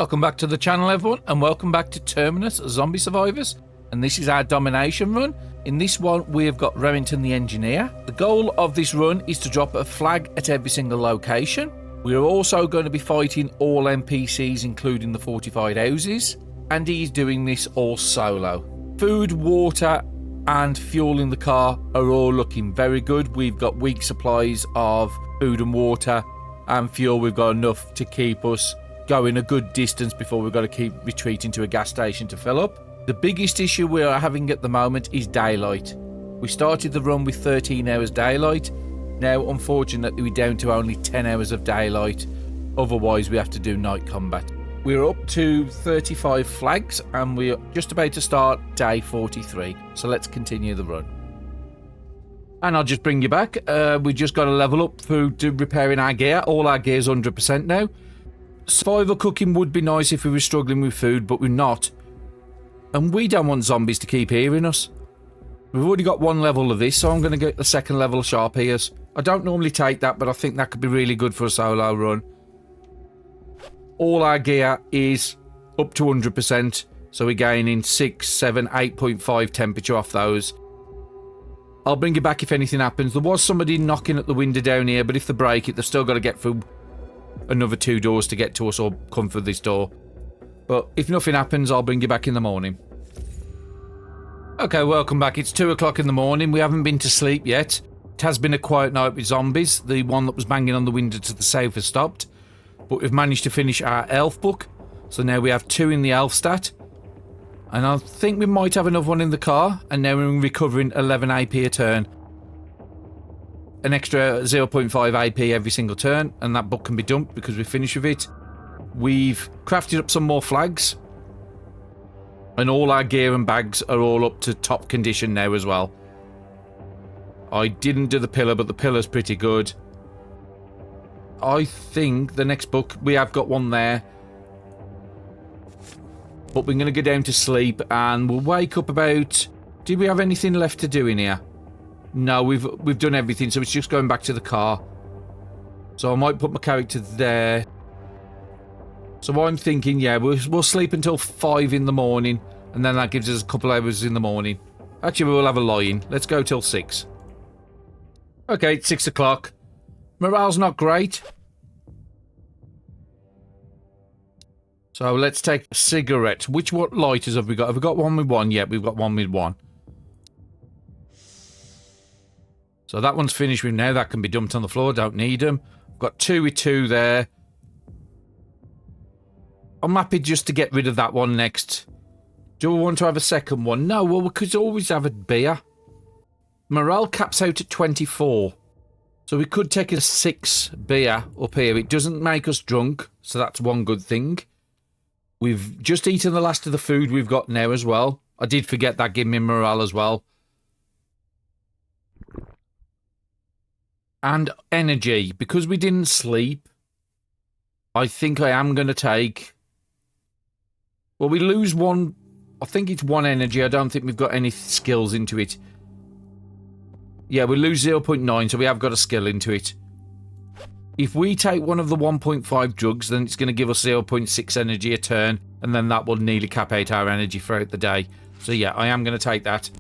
Welcome back to the channel, everyone, and welcome back to Terminus Zombie Survivors. And this is our Domination run. In this one, we have got Remington the Engineer. The goal of this run is to drop a flag at every single location. We are also going to be fighting all NPCs, including the fortified houses. And he's doing this all solo. Food, water, and fuel in the car are all looking very good. We've got weak supplies of food and water, and fuel. We've got enough to keep us going a good distance before we've got to keep retreating to a gas station to fill up. The biggest issue we are having at the moment is daylight. We started the run with 13 hours daylight. Now, unfortunately, we're down to only 10 hours of daylight. Otherwise, we have to do night combat. We're up to 35 flags, and we're just about to start day 43. So let's continue the run. And I'll just bring you back. We just got to level up through repairing our gear. All our gear's 100% now. Survival cooking would be nice if we were struggling with food, but we're not. And we don't want zombies to keep hearing us. We've already got one level of this, so I'm going to get the second level of sharp ears. I don't normally take that, but I think that could be really good for a solo run. All our gear is up to 100%, so we're gaining 6, 7, 8.5 temperature off those. I'll bring you back if anything happens. There was somebody knocking at the window down here, but if they break it, they've still got to get through another 2 doors to get to us or come through this door. But if nothing happens, I'll bring you back in the morning. Okay, welcome back. It's 2 o'clock in the morning. We haven't been to sleep yet. It has been a quiet night with zombies. The one that was banging on the window to the south has stopped. But we've managed to finish our elf book. So now we have 2 in the elf stat. And I think we might have another one in the car. And now we're recovering 11 AP a turn. An extra 0.5 AP every single turn, and that book can be dumped because we're finished with it. We've crafted up some more flags, and all our gear and bags are all up to top condition now as well. I didn't do the pillar, but the pillar's pretty good. I think the next book, we have got one there, but we're going to go down to sleep, and we'll wake up about... Did we have anything left to do in here? No, we've done everything, so it's just going back to the car. So I might put my character there. So I'm thinking, yeah, we'll sleep until 5 in the morning, and then that gives us a couple hours in the morning. Actually, we'll have a lie-in. Let's go till 6. Okay, it's 6 o'clock. Morale's not great. So let's take a cigarette. Which what lighters have we got? Have we got one with one? Yeah, we've got one with one. So that one's finished with now. That can be dumped on the floor. Don't need them. I've got 2 with 2 there. I'm happy just to get rid of that one next. Do we want to have a second one? No, well, we could always have a beer. Morale caps out at 24. So we could take a 6 beer up here. It doesn't make us drunk, so that's one good thing. We've just eaten the last of the food we've got now as well. I did forget that gave me morale as well. And energy. Because we didn't sleep, I think I am going to take... Well, we lose one... I think it's 1 energy. I don't think we've got any skills into it. Yeah, we lose 0.9, so we have got a skill into it. If we take one of the 1.5 drugs, then it's going to give us 0.6 energy a turn, and then that will nearly cap out our energy throughout the day. So yeah, I am going to take that.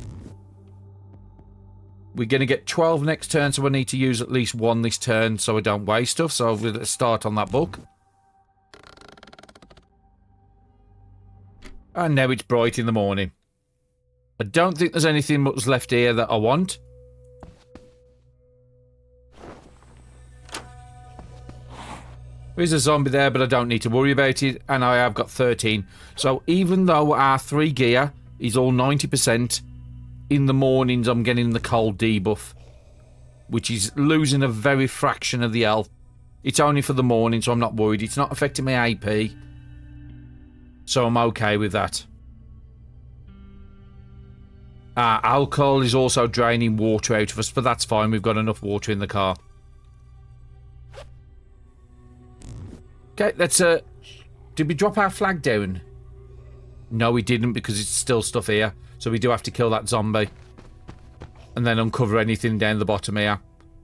We're going to get 12 next turn, so I need to use at least 1 this turn so I don't waste stuff. So we'll start on that book. And now it's bright in the morning. I don't think there's anything much left here that I want. There's a zombie there, but I don't need to worry about it. And I have got 13. So even though our 3 gear is all 90%, in the mornings I'm getting the cold debuff, which is losing a very fraction of the health. It's only for the morning, so I'm not worried. It's not affecting my AP. So I'm okay with that. Alcohol is also draining water out of us, but that's fine. We've got enough water in the car. Okay, let's... Did we drop our flag down? No, we didn't, because it's still stuff here. So we do have to kill that zombie. And then uncover anything down the bottom here.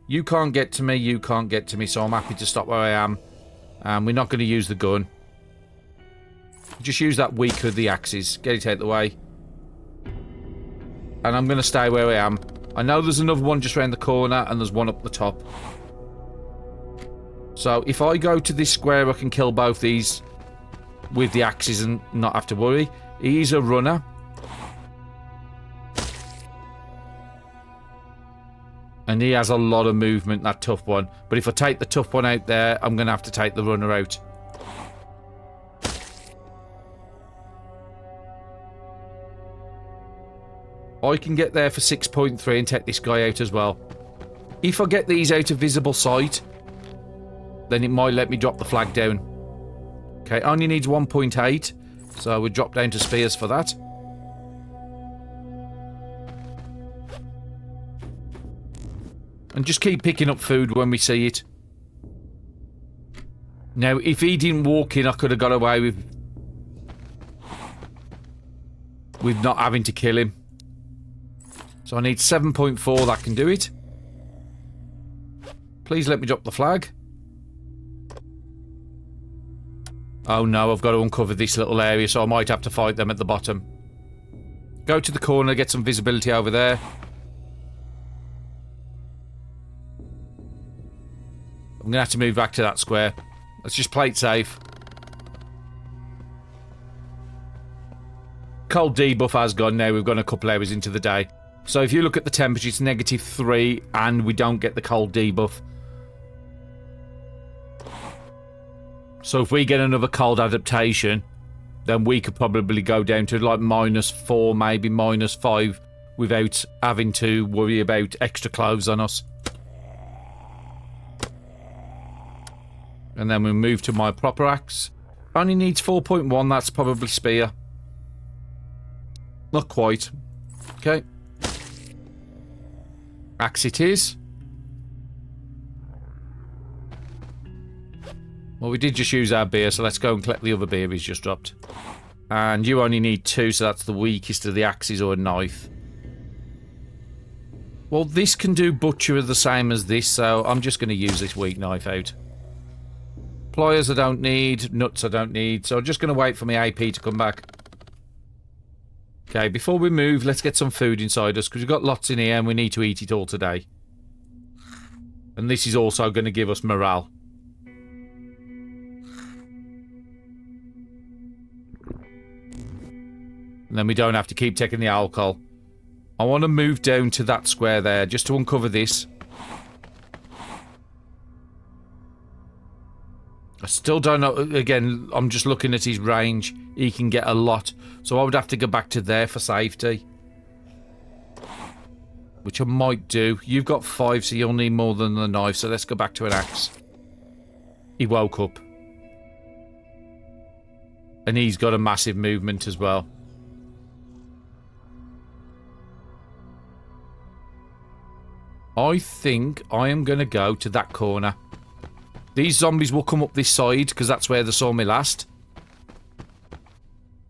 You can't get to me, you can't get to me, so I'm happy to stop where I am. We're not going to use the gun. Just use that weak with the axes. Get it out of the way. And I'm going to stay where I am. I know there's another one just around the corner, and there's one up the top. So if I go to this square, I can kill both these with the axes and not have to worry. He's a runner. And he has a lot of movement, that tough one. But if I take the tough one out there, I'm going to have to take the runner out. I can get there for 6.3 and take this guy out as well. If I get these out of visible sight, then it might let me drop the flag down. Okay, only needs 1.8, so we'll drop down to spears for that. And just keep picking up food when we see it. Now, if he didn't walk in, I could have got away with not having to kill him. So I need 7.4, that can do it. Please let me drop the flag. Oh no, I've got to uncover this little area, so I might have to fight them at the bottom. Go to the corner, get some visibility over there. I'm going to have to move back to that square. Let's just play it safe. Cold debuff has gone now. We've gone a couple hours into the day. So if you look at the temperature, it's -3 and we don't get the cold debuff. So if we get another cold adaptation, then we could probably go down to like -4, maybe -5 without having to worry about extra clothes on us. And then we move to my proper axe. Only needs 4.1, that's probably spear. Not quite. Okay. Axe it is. Well, we did just use our beer, so let's go and collect the other beer he's just dropped. And you only need 2, so that's the weakest of the axes or a knife. Well, this can do butcher the same as this, so I'm just going to use this weak knife out. Pliers I don't need, nuts I don't need, so I'm just going to wait for my AP to come back. Okay, before we move, let's get some food inside us, because we've got lots in here and we need to eat it all today. And this is also going to give us morale. And then we don't have to keep taking the alcohol. I want to move down to that square there, just to uncover this. I still don't know. Again, I'm just looking at his range. He can get a lot. So I would have to go back to there for safety. Which I might do. You've got 5, so you'll need more than the knife. So let's go back to an axe. He woke up. And he's got a massive movement as well. I think I am going to go to that corner. These zombies will come up this side, because that's where they saw me last.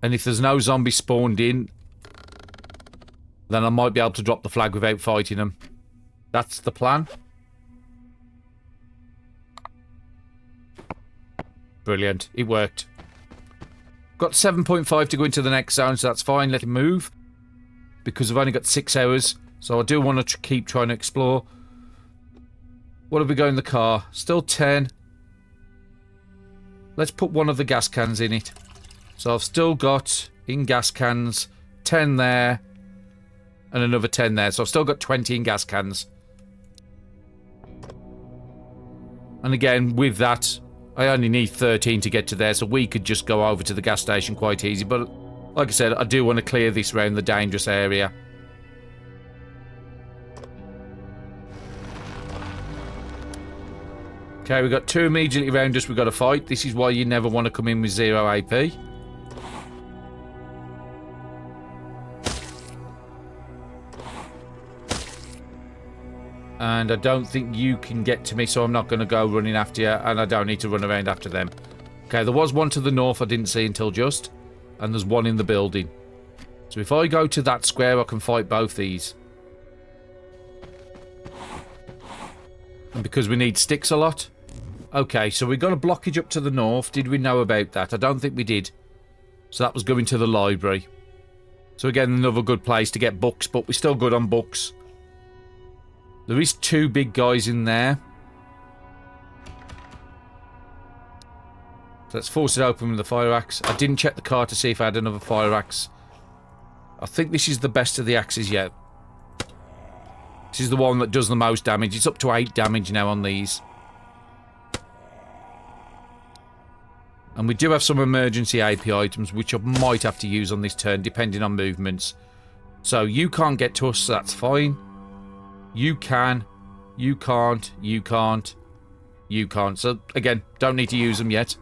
And if there's no zombies spawned in, then I might be able to drop the flag without fighting them. That's the plan. Brilliant. It worked. Got 7.5 to go into the next zone, so that's fine. Let him move. Because I've only got 6 hours. So I do want to keep trying to explore. What have we got in the car? Still 10. Let's put one of the gas cans in it. So I've still got, in gas cans, 10 there. And another 10 there. So I've still got 20 in gas cans. And again, with that, I only need 13 to get to there. So we could just go over to the gas station quite easy. But like I said, I do want to clear this around the dangerous area. Okay, we've got 2 immediately around us we've got to fight. This is why you never want to come in with 0 AP. And I don't think you can get to me, so I'm not going to go running after you, and I don't need to run around after them. Okay, there was one to the north I didn't see until just, and there's one in the building. So if I go to that square, I can fight both these. And because we need sticks a lot. Okay, so we got a blockage up to the north. Did we know about that? I don't think we did. So that was going to the library. So again, another good place to get books, but we're still good on books. There is 2 big guys in there. So let's force it open with the fire axe. I didn't check the car to see if I had another fire axe. I think this is the best of the axes yet. This is the one that does the most damage. It's up to 8 damage now on these. And we do have some emergency AP items, which I might have to use on this turn, depending on movements. So you can't get to us, so that's fine. You can. You can't. You can't. You can't. So, again, don't need to use them yet.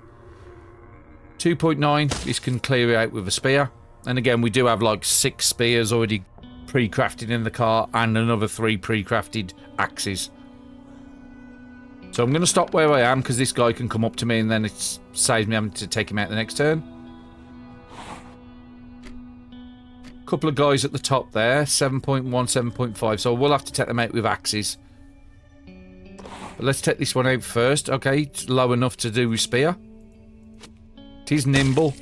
2.9, this can clear it out with a spear. And again, we do have like 6 spears already pre-crafted in the car, and another 3 pre-crafted axes. So I'm going to stop where I am, because this guy can come up to me, and then it saves me having to take him out the next turn. Couple of guys at the top there, 7.1, 7.5, so we'll have to take them out with axes. But let's take this one out first. Okay, it's low enough to do with spear. It is nimble,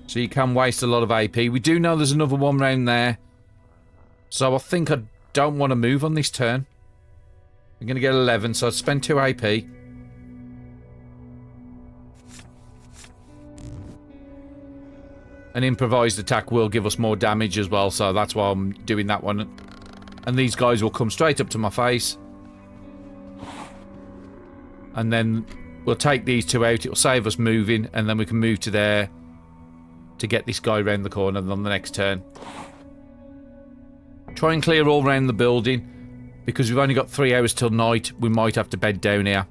so you can waste a lot of AP. We do know there's another one round there, so I think I don't want to move on this turn. I'm going to get 11, so I'd spend 2 AP. An improvised attack will give us more damage as well, so that's why I'm doing that one. And these guys will come straight up to my face. And then we'll take these 2 out. It'll save us moving, and then we can move to there to get this guy round the corner on the next turn. Try and clear all round the building. Because we've only got 3 hours till night, we might have to bed down here.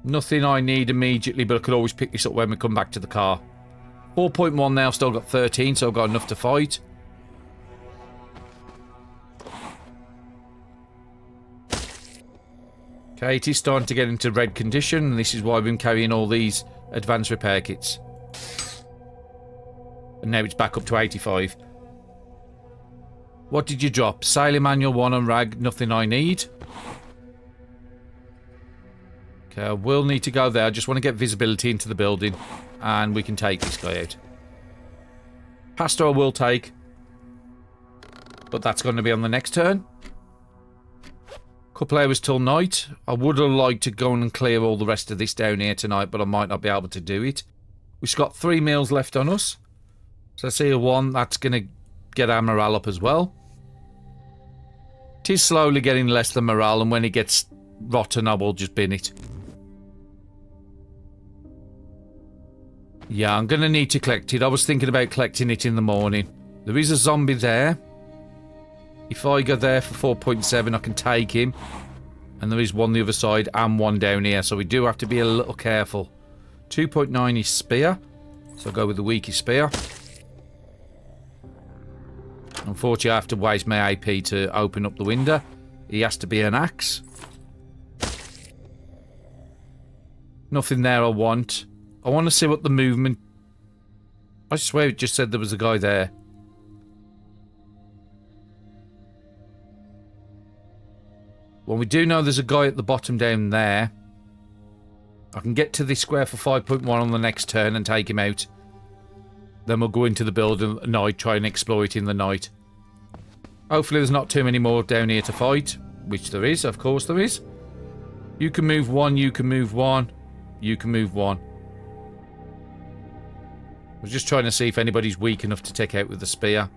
Nothing I need immediately, but I could always pick this up when we come back to the car. 4.1 now, still got 13, so I've got enough to fight. Okay, it is starting to get into red condition, and this is why I've been carrying all these advanced repair kits. And now it's back up to 85. What did you drop? Sailor Manual 1 and Rag, nothing I need. Okay, I will need to go there. I just want to get visibility into the building, and we can take this guy out. Pastor I will take, but that's going to be on the next turn. Couple hours till night. I would have liked to go and clear all the rest of this down here tonight, but I might not be able to do it. We've got 3 meals left on us. So I see a 1, that's going to get our morale up as well. It is slowly getting less than morale, and when it gets rotten, I will just bin it. Yeah, I'm going to need to collect it. I was thinking about collecting it in the morning. There is a zombie there. If I go there for 4.7, I can take him. And there is one on the other side and one down here, so we do have to be a little careful. 2.9 is spear, so I'll go with the weakest spear. Unfortunately, I have to waste my AP to open up the window. He has to be an axe. Nothing there I want. I want to see what the movement... I swear it just said there was a guy there. Well, we do know there's a guy at the bottom down there. I can get to this square for 5.1 on the next turn and take him out. Then we'll go into the building at night, try and explore it in the night. Hopefully there's not too many more down here to fight, which there is, of course there is. You can move 1, you can move 1, you can move 1. I was just trying to see if anybody's weak enough to take out with the spear.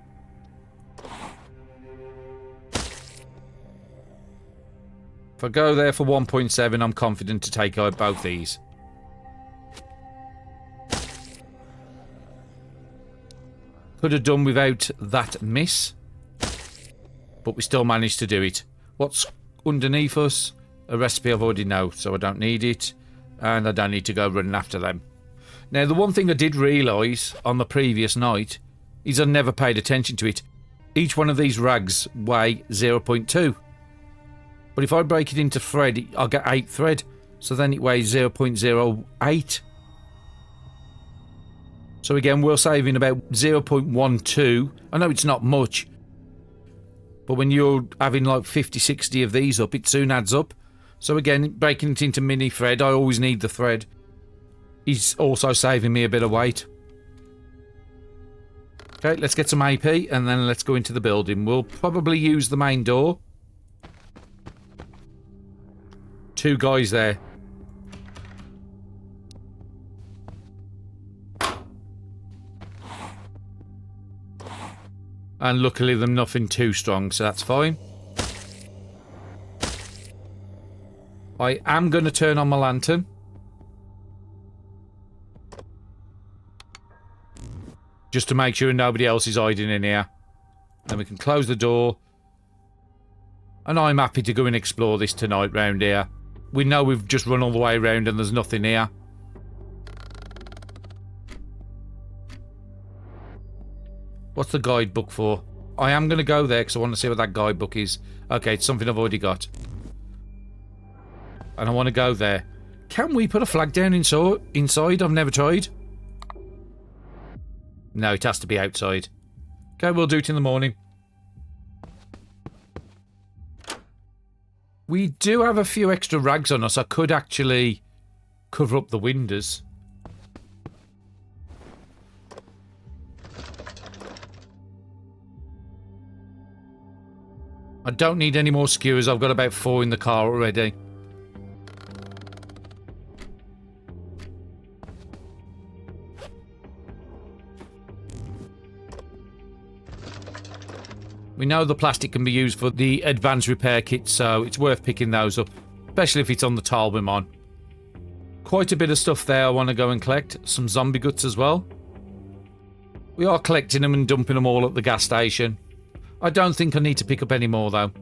If I go there for 1.7, I'm confident to take out both these. Could have done without that miss, but we still managed to do it. What's underneath us? A recipe I've already know, so I don't need it, and I don't need to go running after them. Now, the one thing I did realise on the previous night is I never paid attention to it. Each one of these rags weigh 0.2. But if I break it into thread, I'll get 8 thread. So then it weighs 0.08. So again, we're saving about 0.12. I know it's not much, but when you're having like 50, 60 of these up, it soon adds up. So again, breaking it into mini thread, I always need the thread. He's also saving me a bit of weight. Okay, let's get some AP and then let's go into the building. We'll probably use the main door. 2 guys there. And luckily they're nothing too strong, so that's fine. I am going to turn on my lantern. Just to make sure nobody else is hiding in here. Then we can close the door. And I'm happy to go and explore this tonight round here. We know we've just run all the way around and there's nothing here. What's the guidebook for? I am going to go there because I want to see what that guidebook is. Okay, it's something I've already got. And I want to go there. Can we put a flag down inside? I've never tried. No, it has to be outside. Okay, we'll do it in the morning. We do have a few extra rags on us. I could actually cover up the windows. I don't need any more skewers. I've got about 4 in the car already. We know the plastic can be used for the advanced repair kit, so it's worth picking those up, especially if it's on the tile we're on. Quite a bit of stuff there I want to go and collect. Some zombie guts as well. We are collecting them and dumping them all at the gas station. I don't think I need to pick up any more, though.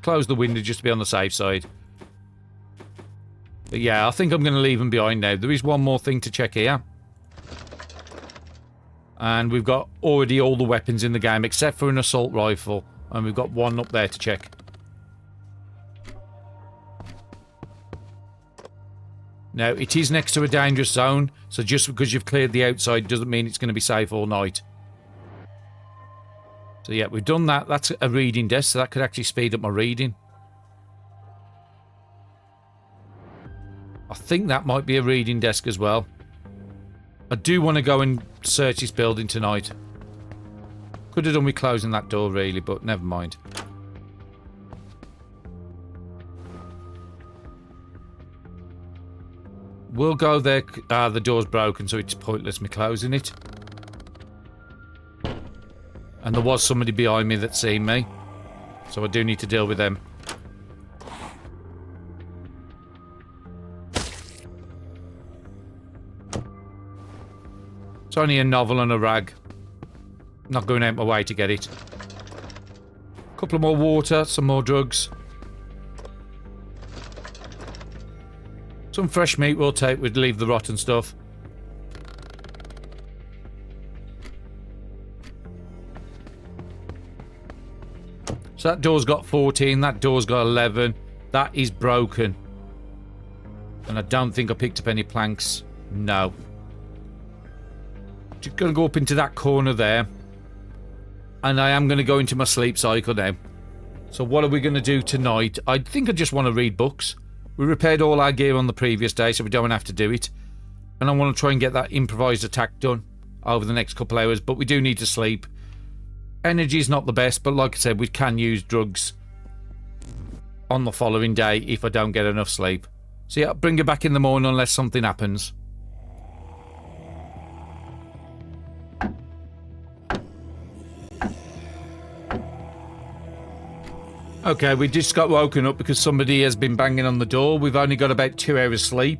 Close the window just to be on the safe side. But yeah, I think I'm going to leave them behind now. There is one more thing to check here. And we've got already all the weapons in the game, except for an assault rifle. And we've got one up there to check. Now, it is next to a dangerous zone, so just because you've cleared the outside doesn't mean it's going to be safe all night. So yeah, we've done that. That's a reading desk, so that could actually speed up my reading. I think that might be a reading desk as well. I do want to go and search this building tonight. Could have done with closing that door, really, but never mind. We'll go there. The door's broken, so it's pointless me closing it. And there was somebody behind me that seen me. So I do need to deal with them. It's only a novel and a rag. Not going out my way to get it. A couple of more water, some more drugs. Some fresh meat we'll take, we'd leave the rotten stuff. So that door's got 14, that door's got 11. That is broken. And I don't think I picked up any planks. No. Just going to go up into that corner there. And I am going to go into my sleep cycle now. So what are we going to do tonight? I think I just want to read books. We repaired all our gear on the previous day, so we don't have to do it. And I want to try and get that improvised attack done over the next couple hours, but we do need to sleep. Energy is not the best, but like I said, we can use drugs on the following day if I don't get enough sleep. So yeah, I'll bring you back in the morning unless something happens. Okay, we just got woken up because somebody has been banging on the door. We've only got about 2 hours sleep,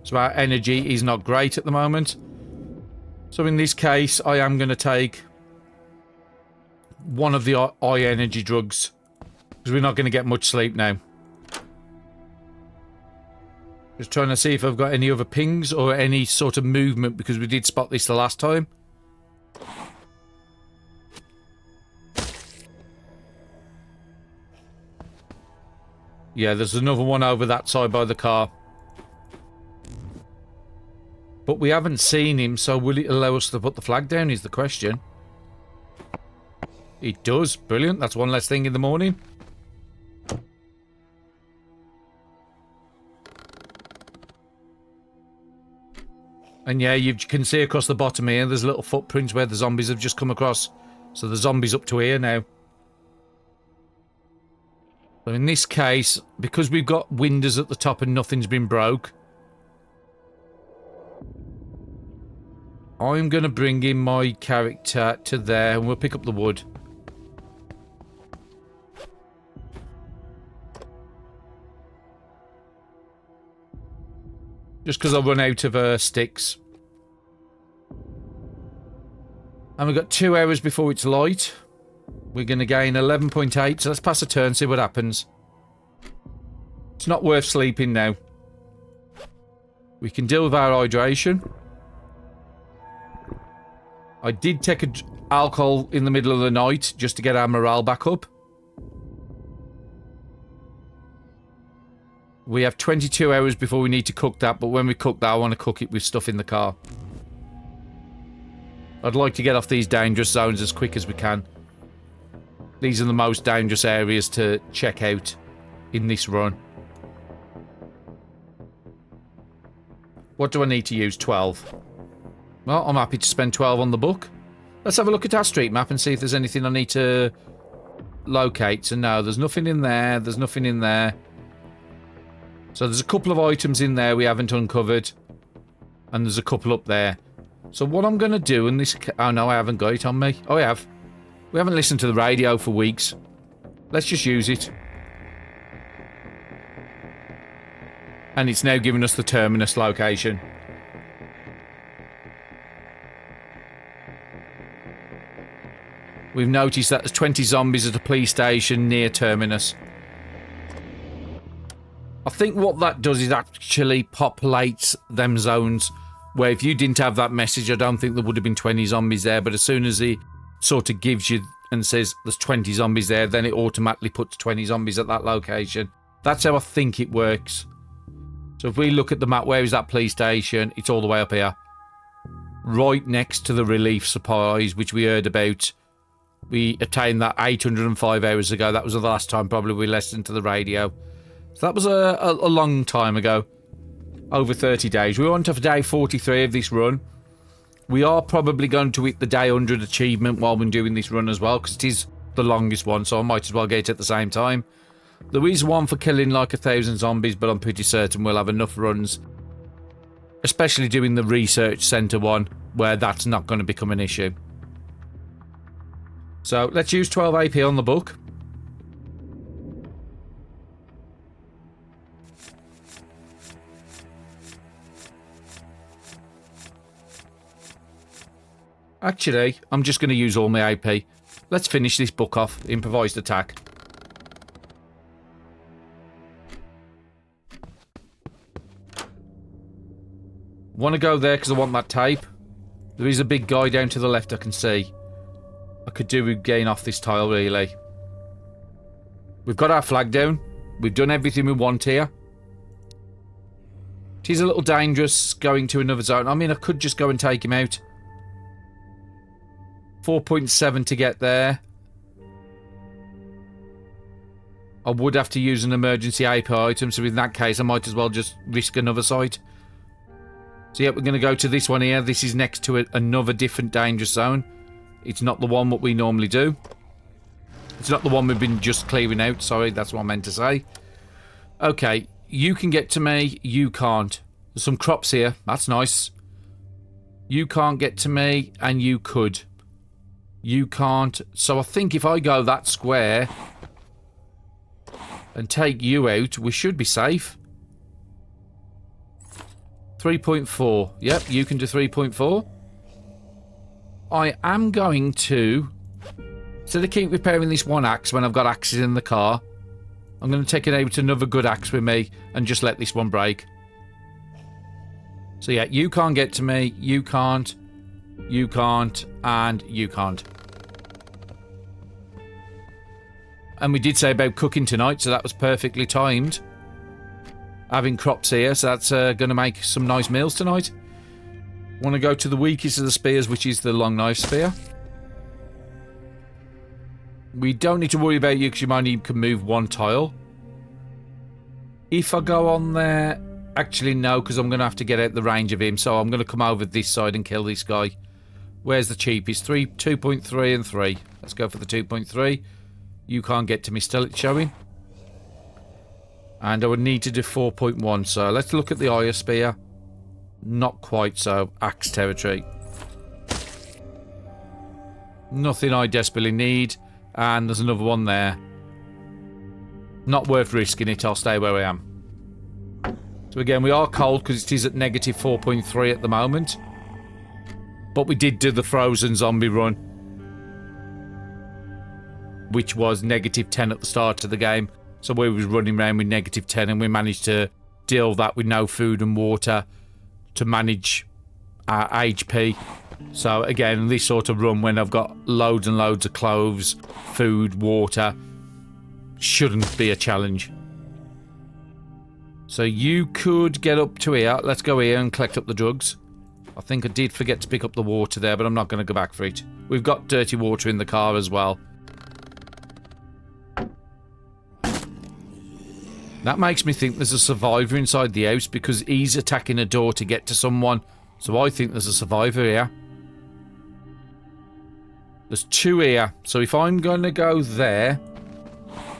so our energy is not great at the moment. So in this case, I am going to take one of the eye energy drugs, because we're not going to get much sleep now. Just trying to see if I've got any other pings or any sort of movement, because we did spot this the last time. Yeah, there's another one over that side by the car. But we haven't seen him, so will it allow us to put the flag down is the question. It does. Brilliant. That's one less thing in the morning. And yeah, you can see across the bottom here, there's little footprints where the zombies have just come across. So the zombies up to here now. So in this case, because we've got windows at the top and nothing's been broke, I'm going to bring in my character to there and we'll pick up the wood. Just because I'll run out of sticks. And we've got 2 hours before it's light. We're going to gain 11.8, so let's pass a turn, see what happens. It's not worth sleeping now. We can deal with our hydration. I did take alcohol in the middle of the night just to get our morale back up. We have 22 hours before we need to cook that, but when we cook that, I want to cook it with stuff in the car. I'd like to get off these dangerous zones as quick as we can. These are the most dangerous areas to check out in this run. What do I need to use? 12. Well, I'm happy to spend 12 on the book. Let's have a look at our street map and see if there's anything I need to locate. So no, there's nothing in there. There's nothing in there. So there's a couple of items in there we haven't uncovered. And there's a couple up there. So what I'm going to do in this... Oh no, I haven't got it on me. Oh, I have. We haven't listened to the radio for weeks. Let's just use it. And it's now giving us the Terminus location. We've noticed that there's 20 zombies at a police station near Terminus. I think what that does is actually populates them zones where if you didn't have that message, I don't think there would have been 20 zombies there, but as soon as he sort of gives you and says there's 20 zombies there, then it automatically puts 20 zombies at that location. That's how I think it works. So if we look at the map, where is that police station? It's all the way up here. Right next to the relief supplies, which we heard about. We obtained that 805 hours ago. That was the last time probably we listened to the radio. So that was a long time ago. Over 30 days. We're on to day 43 of this run. We are probably going to hit the day 100 achievement while we're doing this run as well, because it is the longest one, so I might as well get it at the same time. There is one for killing like 1,000 zombies, but I'm pretty certain we'll have enough runs. Especially doing the research centre one, where that's not going to become an issue. So let's use 12 AP on the book. Actually, I'm just going to use all my AP. Let's finish this book off. Improvised attack. Want to go there because I want that tape. There is a big guy down to the left I can see. I could do with getting off this tile, really. We've got our flag down. We've done everything we want here. It is a little dangerous going to another zone. I mean, I could just go and take him out. 4.7 to get there. I would have to use an emergency AP item, so in that case I might as well just risk another site. So yeah, we're going to go to this one here. This is next to another different dangerous zone. It's not the one what we normally do. It's not the one we've been just clearing out. Sorry, that's what I meant to say. Okay, you can get to me. You can't. There's some crops here. That's nice. You can't get to me, and you could. You can't. So I think if I go that square and take you out, we should be safe. 3.4. Yep, you can do 3.4. I am going to... Instead of keep repairing this one axe when I've got axes in the car, I'm going to take it out another good axe with me and just let this one break. So yeah, you can't get to me, you can't, and you can't. And we did say about cooking tonight, so that was perfectly timed. Having crops here, so that's going to make some nice meals tonight. Want to go to the weakest of the spears, which is the long knife spear. We don't need to worry about you because you only can move one tile. If I go on there... Actually, no, because I'm going to have to get out the range of him. So I'm going to come over this side and kill this guy. Where's the cheapest? 2.3 and 3. Let's go for the 2.3. You can't get to me still, it's showing. And I would need to do 4.1. So let's look at the Ire Spear. Not quite so. Axe territory. Nothing I desperately need. And there's another one there. Not worth risking it. I'll stay where I am. So again, we are cold because it is at negative 4.3 at the moment. But we did do the frozen zombie run, which was negative 10 at the start of the game. So we was running around with negative 10 and we managed to deal that with no food and water to manage our HP. So again, this sort of run when I've got loads and loads of clothes, food, water, shouldn't be a challenge. So you could get up to here. Let's go here and collect up the drugs. I think I did forget to pick up the water there, but I'm not going to go back for it. We've got dirty water in the car as well. That makes me think there's a survivor inside the house because he's attacking a door to get to someone. So I think there's a survivor here. There's 2 here. So if I'm going to go there...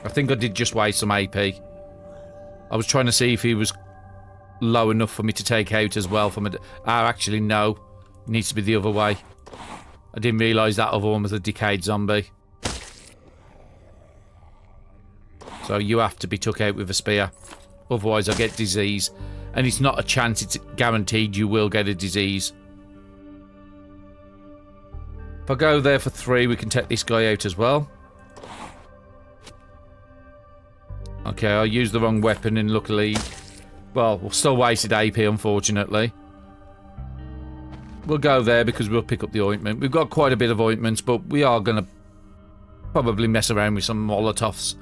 I think I did just waste some AP. I was trying to see if he was low enough for me to take out as well. Actually, no. It needs to be the other way. I didn't realise that other one was a decayed zombie. So you have to be took out with a spear. Otherwise I get disease. And it's not a chance, it's guaranteed you will get a disease. If I go there for 3, we can take this guy out as well. Okay, I used the wrong weapon and luckily... Well, we've still wasted AP, unfortunately. We'll go there because we'll pick up the ointment. We've got quite a bit of ointments, but we are going to probably mess around with some Molotovs.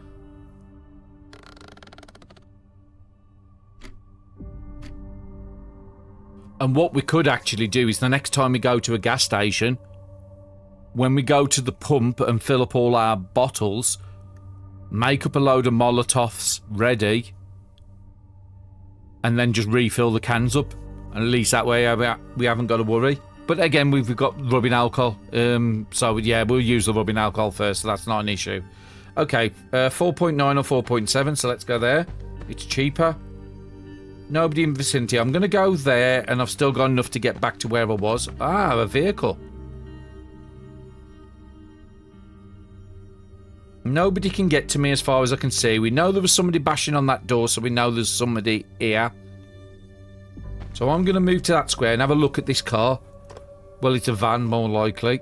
And what we could actually do is the next time we go to a gas station, when we go to the pump and fill up all our bottles, make up a load of Molotovs ready, and then just refill the cans up. And at least that way we haven't got to worry. But again, we've got rubbing alcohol. So yeah, we'll use the rubbing alcohol first, so that's not an issue. Okay, 4.9 or 4.7, so let's go there. It's cheaper. Nobody in the vicinity. I'm going to go there, and I've still got enough to get back to where I was. Ah, a vehicle. Nobody can get to me as far as I can see. We know there was somebody bashing on that door, so we know there's somebody here. So I'm going to move to that square and have a look at this car. Well, it's a van, more likely.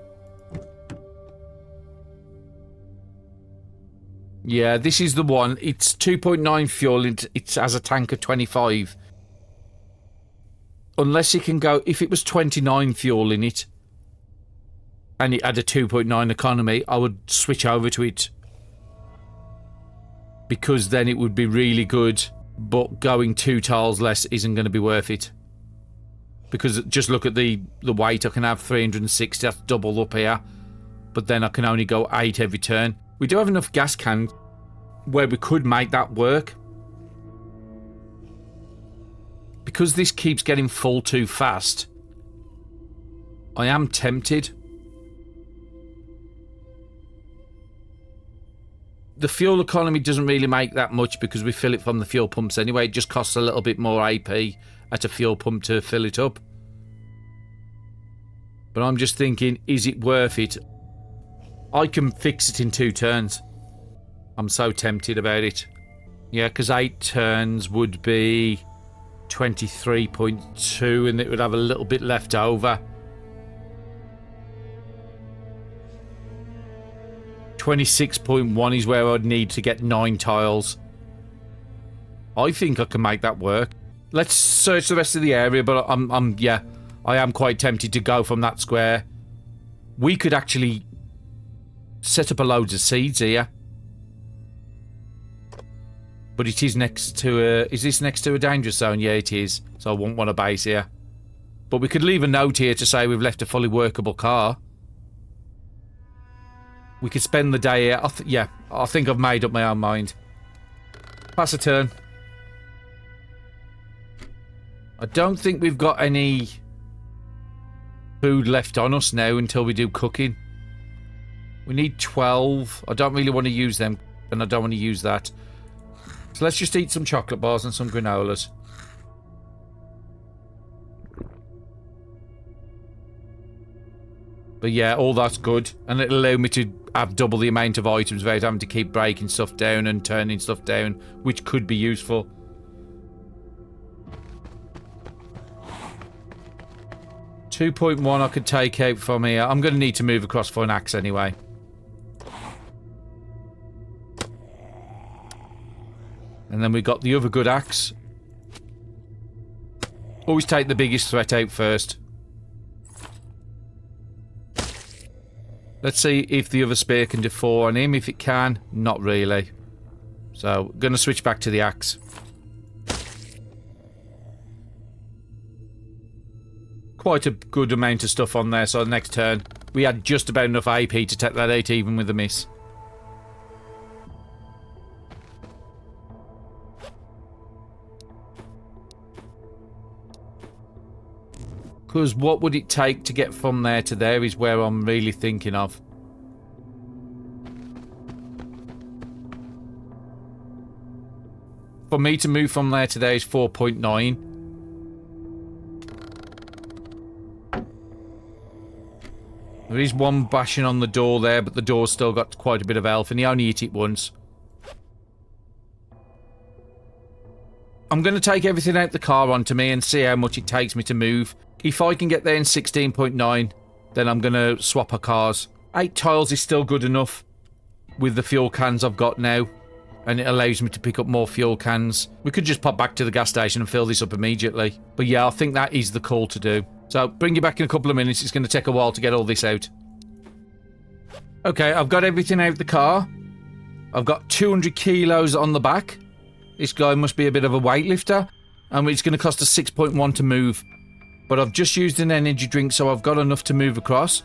Yeah, this is the one. It's 2.9 fuel. It has a tank of 25. Unless it can go... If it was 29 fuel in it, and it had a 2.9 economy, I would switch over to it. Because then it would be really good, but going 2 tiles less isn't going to be worth it. Because just look at the weight. I can have 360, that's double up here. But then I can only go 8 every turn. We do have enough gas cans where we could make that work. Because this keeps getting full too fast, I am tempted. The fuel economy doesn't really make that much because we fill it from the fuel pumps anyway. It just costs a little bit more AP at a fuel pump to fill it up. But I'm just thinking, is it worth it? I can fix it in 2 turns. I'm so tempted about it. Yeah, because 8 turns would be 23.2 and it would have a little bit left over. 26.1 is where I'd need to get 9 tiles. I think I can make that work. Let's search the rest of the area, but yeah, I am quite tempted to go from that square. We could actually set up a load of seeds here. But it is next to a... Is this next to a danger zone? Yeah, it is. So I won't want a base here. But we could leave a note here to say we've left a fully workable car. We could spend the day here. Yeah, I think I've made up my own mind. Pass a turn. I don't think we've got any food left on us now until we do cooking. We need 12. I don't really want to use them, and I don't want to use that. So let's just eat some chocolate bars and some granolas. But yeah, all that's good. And it'll allow me to have double the amount of items without having to keep breaking stuff down and turning stuff down, which could be useful. .1 I could take out from here. I'm going to need to move across for an axe anyway. And then we got the other good axe. Always take the biggest threat out first. Let's see if the other spear can do 4 on him. If it can, not really. So, going to switch back to the axe. Quite a good amount of stuff on there, so next turn we had just about enough AP to take that out even with a miss. Because what would it take to get from there to there is where I'm really thinking of. For me to move from there to there is 4.9. There is one bashing on the door there, but the door's still got quite a bit of health, and he only hit it once. I'm going to take everything out the car onto me and see how much it takes me to move. If I can get there in 16.9, then I'm going to swap our cars. 8 tiles is still good enough with the fuel cans I've got now, and it allows me to pick up more fuel cans. We could just pop back to the gas station and fill this up immediately. But yeah, I think that is the call to do. So, bring you back in a couple of minutes. It's going to take a while to get all this out. Okay, I've got everything out the car. I've got 200 kilos on the back. This guy must be a bit of a weightlifter. And it's going to cost us 6.1 to move. But I've just used an energy drink, so I've got enough to move across.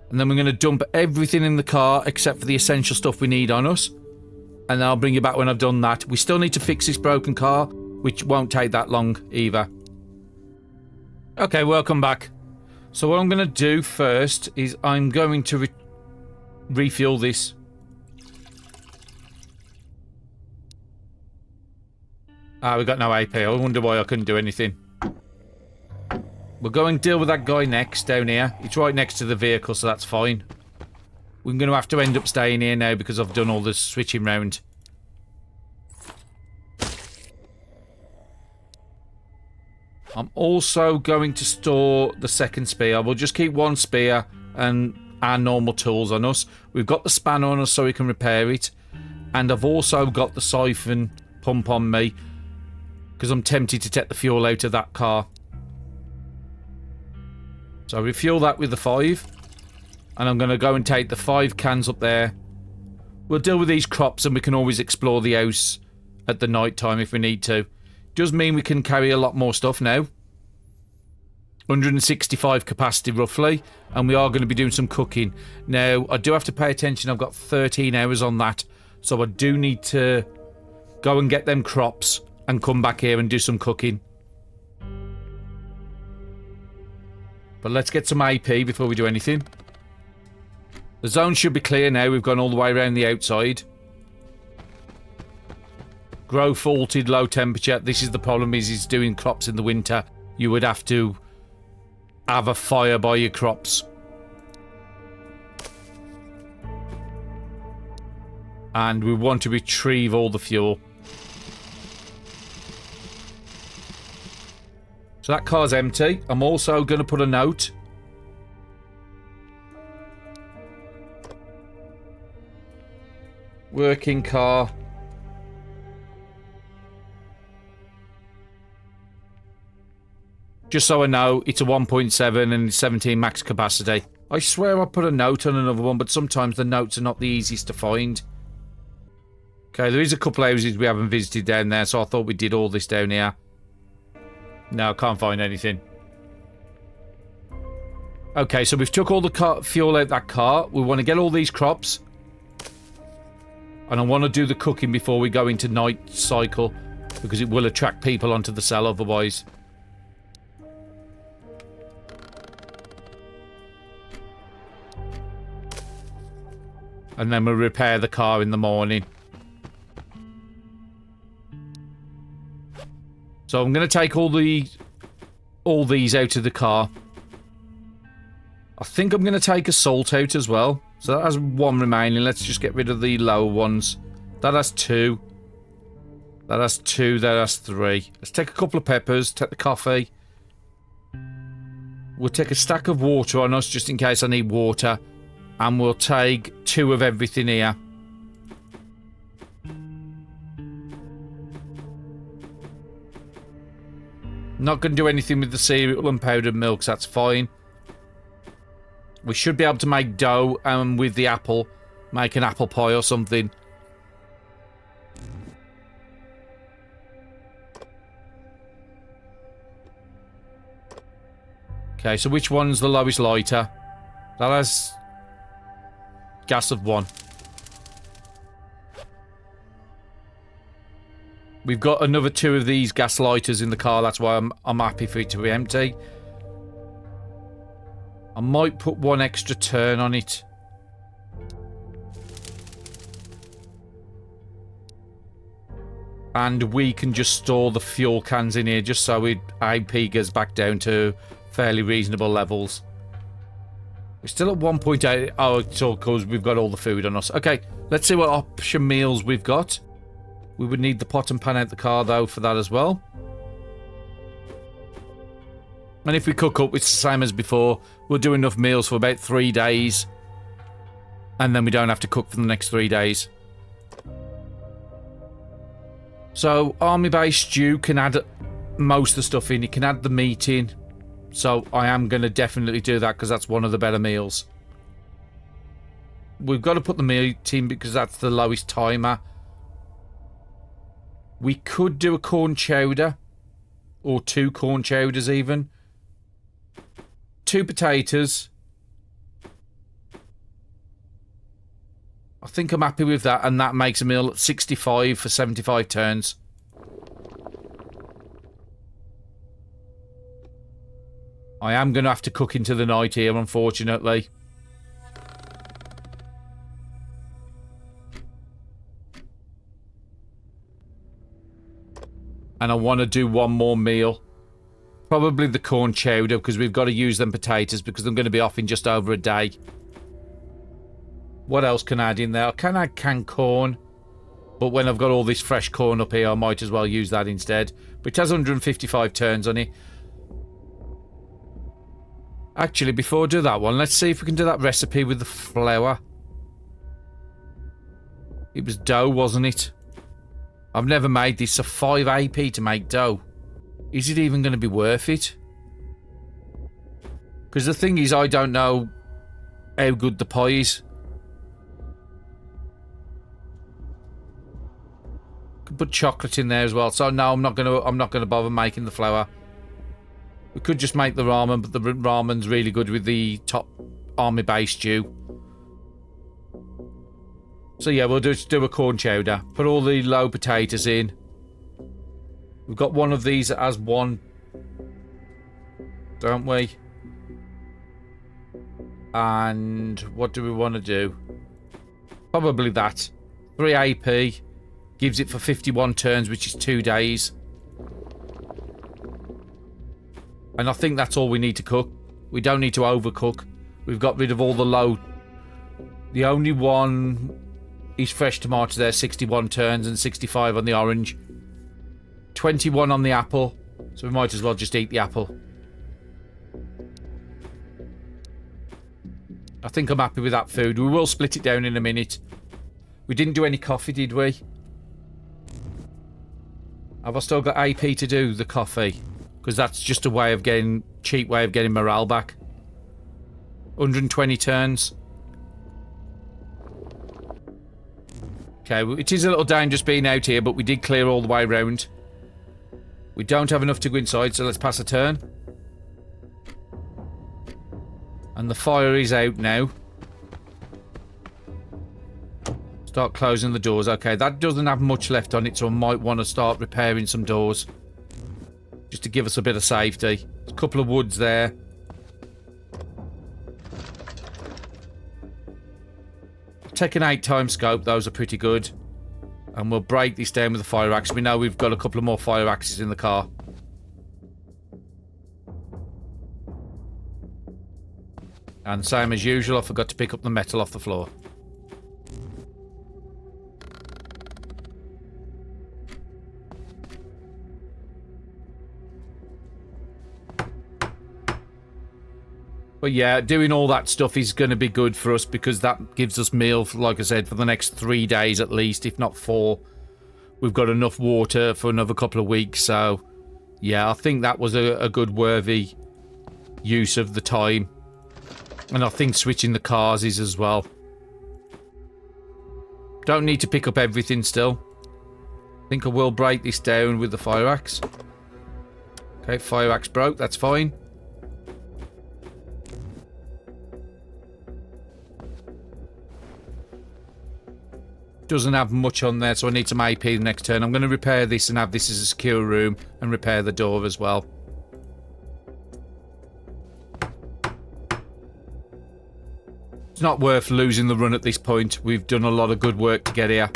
And then we're going to dump everything in the car except for the essential stuff we need on us. And I'll bring you back when I've done that. We still need to fix this broken car, which won't take that long either. Okay, welcome back. So what I'm going to do first is I'm going to refuel this. Ah, we got no AP. I wonder why I couldn't do anything. We're going to deal with that guy next, down here. It's right next to the vehicle, so that's fine. We're going to have to end up staying here now because I've done all the switching round. I'm also going to store the second spear. We'll just keep one spear and our normal tools on us. We've got the spanner on us so we can repair it. And I've also got the siphon pump on me because I'm tempted to take the fuel out of that car. So refuel that with the 5. And I'm going to go and take the 5 cans up there. We'll deal with these crops and we can always explore the house at the night time if we need to. Does mean we can carry a lot more stuff now. 165 capacity roughly, and we are going to be doing some cooking. Now, I do have to pay attention. I've got 13 hours on that, so I do need to go and get them crops and come back here and do some cooking. But let's get some AP before we do anything. The zone should be clear now. We've gone all the way around the outside. Grow faulted, low temperature. This is the problem, is doing crops in the winter. You would have to have a fire by your crops. And we want to retrieve all the fuel. So that car's empty. I'm also going to put a note. Working car. Just so I know, it's a 1.7 and 17 max capacity. I swear I put a note on another one, but sometimes the notes are not the easiest to find. Okay, there is a couple of houses we haven't visited down there, so I thought we did all this down here. No, I can't find anything. Okay, so we've took all the fuel out that car. We want to get all these crops. And I want to do the cooking before we go into night cycle, because it will attract people onto the cell otherwise. And then we'll repair the car in the morning. So I'm going to take all these out of the car. I think I'm going to take a salt out as well. So that has one remaining. Let's just get rid of the lower ones. That has 2. That has 2. That has 3. Let's take a couple of peppers. Take the coffee. We'll take a stack of water on us just in case I need water. And we'll take 2 of everything here. Not going to do anything with the cereal and powdered milk, so that's fine. We should be able to make dough and with the apple, make an apple pie or something. Okay, so which one's the lowest lighter? That has gas of 1. We've got another 2 of these gas lighters in the car. That's why I'm happy for it to be empty. I might put 1 extra turn on it. And we can just store the fuel cans in here just so AP gets back down to fairly reasonable levels. We're still at 1.8. Oh, it's all because we've got all the food on us. Okay, let's see what option meals we've got. We would need the pot and pan out the car, though, for that as well. And if we cook up, it's the same as before. We'll do enough meals for about 3 days. And then we don't have to cook for the next 3 days. So, army base stew can add most of the stuff in. It can add the meat in. So, I am going to definitely do that because that's one of the better meals. We've got to put the meat in because that's the lowest timer. We could do a corn chowder. Or 2 corn chowders even. 2 potatoes. I think I'm happy with that, and that makes a meal at 65 for 75 turns. I am going to have to cook into the night here, unfortunately. And I want to do 1 more meal. Probably the corn chowder, because we've got to use them potatoes, because I'm going to be off in just over a day. What else can I add in there? I can add canned corn. But when I've got all this fresh corn up here, I might as well use that instead. But it has 155 turns on it. Actually, before I do that one, let's see if we can do that recipe with the flour. It was dough, wasn't it? I've never made this, so 5 AP to make dough. Is it even going to be worth it? Because the thing is, I don't know how good the pie is. Could put chocolate in there as well. So no, I'm not gonna bother making the flour. We could just make the ramen, but the ramen's really good with the top army base stew. So yeah, we'll just do a corn chowder. Put all the low potatoes in. We've got one of these that has 1, don't we? And what do we want to do? Probably that. 3 AP. Gives it for 51 turns, which is 2 days. And I think that's all we need to cook. We don't need to overcook. We've got rid of all the low. The only one is fresh tomatoes there, 61 turns and 65 on the orange. 21 on the apple. So we might as well just eat the apple. I think I'm happy with that food. We will split it down in a minute. We didn't do any coffee, did we? Have I still got AP to do the coffee? Because that's just a way of getting... cheap way of getting morale back. 120 turns. Okay, it is a little dangerous being out here, but we did clear all the way around. We don't have enough to go inside, so let's pass a turn. And the fire is out now. Start closing the doors. Okay, that doesn't have much left on it, so I might want to start repairing some doors. Just to give us a bit of safety. There's a couple of woods there. Take an 8-time scope. Those are pretty good. And we'll break this down with a fire axe. We know we've got a couple of more fire axes in the car. And same as usual, I forgot to pick up the metal off the floor. But yeah, doing all that stuff is going to be good for us because that gives us meal, like I said, for the next 3 days at least, if not 4. We've got enough water for another couple of weeks, so yeah, I think that was a good, worthy use of the time. And I think switching the cars is as well. Don't need to pick up everything still. I think I will break this down with the fire axe. Okay, fire axe broke, that's fine. Doesn't have much on there, so I need some AP the next turn. I'm going to repair this and have this as a secure room and repair the door as well. It's not worth losing the run at this point. We've done a lot of good work to get here.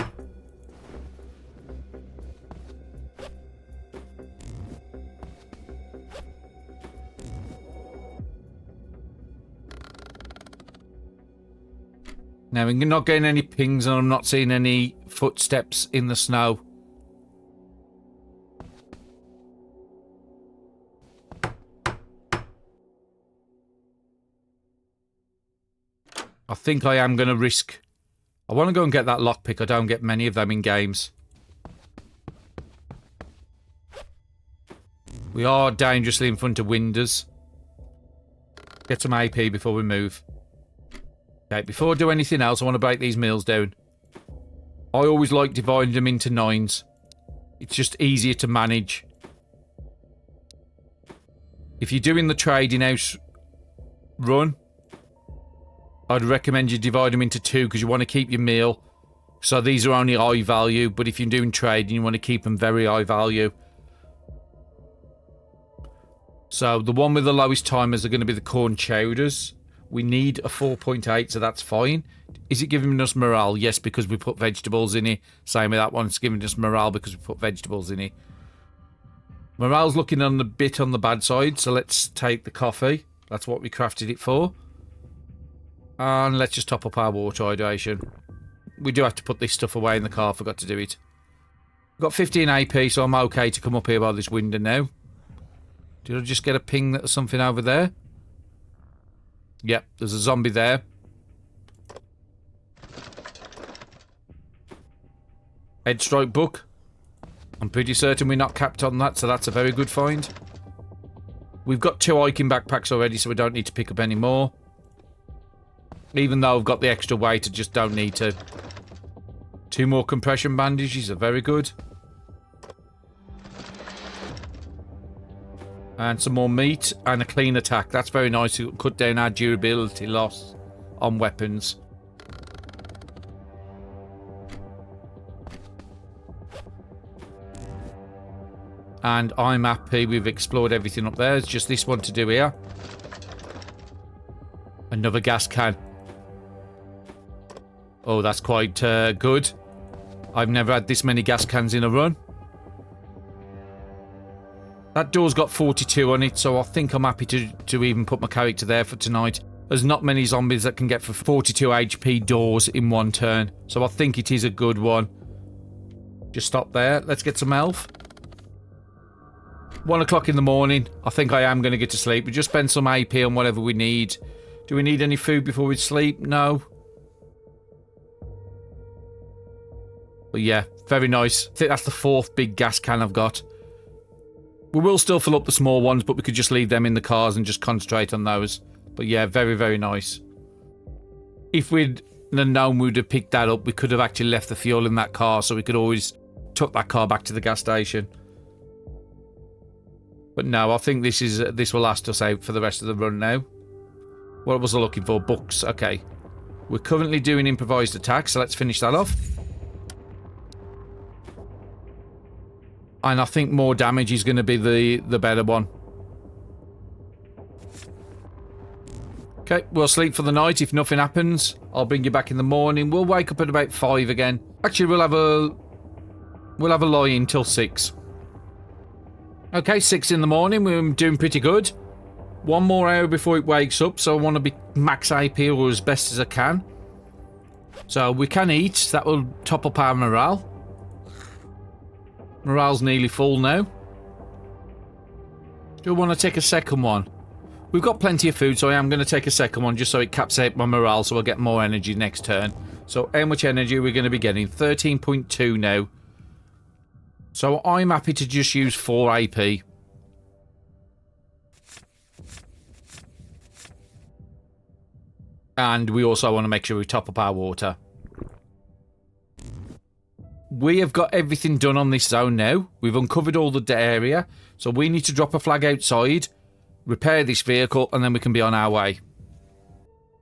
Now, we're not getting any pings and I'm not seeing any footsteps in the snow. I think I am going to risk... I want to go and get that lockpick. I don't get many of them in games. We are dangerously in front of windows. Get some AP before we move. Okay, before I do anything else, I want to break these meals down. I always like dividing them into 9s. It's just easier to manage. If you're doing the trading house run, I'd recommend you divide them into 2 because you want to keep your meal. So these are only high value, but if you're doing trading, you want to keep them very high value. So the one with the lowest timers are going to be the corn chowders. We need a 4.8, so that's fine. Is it giving us morale? Yes, because we put vegetables in it. Same with that one. It's giving us morale because we put vegetables in it. Morale's looking on the bit on the bad side, so let's take the coffee. That's what we crafted it for. And let's just top up our water hydration. We do have to put this stuff away in the car. Forgot to do it. We've got 15 AP, so I'm okay to come up here by this window now. Did I just get a ping that there's something over there? Yep, there's a zombie there. Headstrike book. I'm pretty certain we're not capped on that, so that's a very good find. We've got 2 hiking backpacks already, so we don't need to pick up any more. Even though I've got the extra weight, I just don't need to. 2 more compression bandages are very good. And some more meat and a clean attack. That's very nice to cut down our durability loss on weapons. And I'm happy we've explored everything up there. It's just this one to do here. Another gas can. Oh, that's quite good. I've never had this many gas cans in a run. That door's got 42 on it, so I think I'm happy to even put my character there for tonight. There's not many zombies that can get for 42 HP doors in one turn, so I think it is a good one. Just stop there. Let's get some health. 1 o'clock in the morning. I think I am going to get to sleep. We just spend some AP on whatever we need. Do we need any food before we sleep? No. But yeah, very nice. I think that's the 4th big gas can I've got. We will still fill up the small ones, but we could just leave them in the cars and just concentrate on those. But yeah, very, very nice. If we'd known we'd have picked that up, we could have actually left the fuel in that car, so we could always took that car back to the gas station. But no, I think this will last us out for the rest of the run now. What was I looking for? Books. Okay. We're currently doing improvised attacks, so let's finish that off. And I think more damage is going to be the better one. Okay, we'll sleep for the night. If nothing happens, I'll bring you back in the morning. We'll wake up at about 5 again. Actually, we'll have a lie-in till 6. Okay, 6 in the morning. We're doing pretty good. 1 more hour before it wakes up, so I want to be max AP or as best as I can. So we can eat. That will top up our morale. Morale's nearly full now. Do I want to take a second one? We've got plenty of food, so I am going to take a second one just so it caps out my morale, so I'll get more energy next turn. So how much energy are we going to be getting? 13.2 now. So I'm happy to just use 4 AP. And we also want to make sure we top up our water. We have got everything done on this zone now. We've uncovered all the area. So we need to drop a flag outside, repair this vehicle, and then we can be on our way.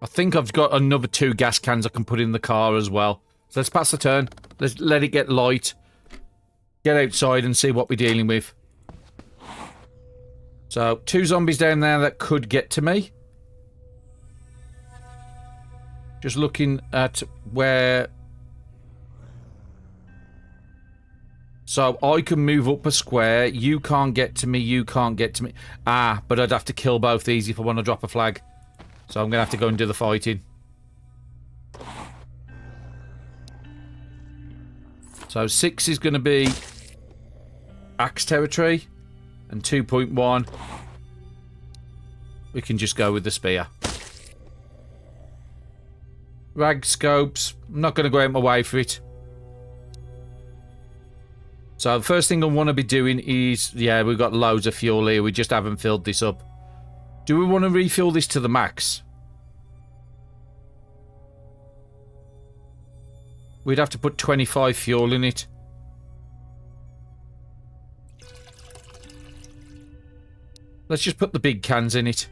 I think I've got another 2 gas cans I can put in the car as well. So let's pass the turn. Let's let it get light. Get outside and see what we're dealing with. So 2 zombies down there that could get to me. Just looking at where... So I can move up a square. You can't get to me. You can't get to me. Ah, but I'd have to kill both these if I want to drop a flag. So I'm going to have to go and do the fighting. So 6 is going to be axe territory. And 2.1. We can just go with the spear. Rag scopes. I'm not going to go out my way for it. So the first thing I want to be doing is... Yeah, we've got loads of fuel here. We just haven't filled this up. Do we want to refill this to the max? We'd have to put 25 fuel in it. Let's just put the big cans in it.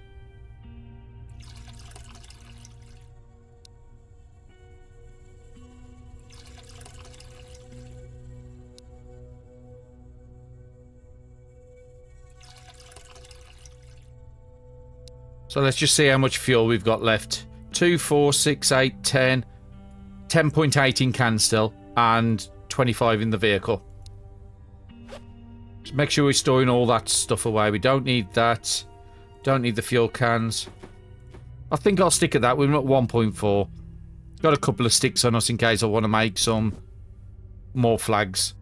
So let's just see how much fuel we've got left. 2, 4, 6, 8, 10. 10.8 in cans still. And 25 in the vehicle. Just make sure we're storing all that stuff away. We don't need that. Don't need the fuel cans. I think I'll stick at that. We're at 1.4. Got a couple of sticks on us in case I want to make some more flags.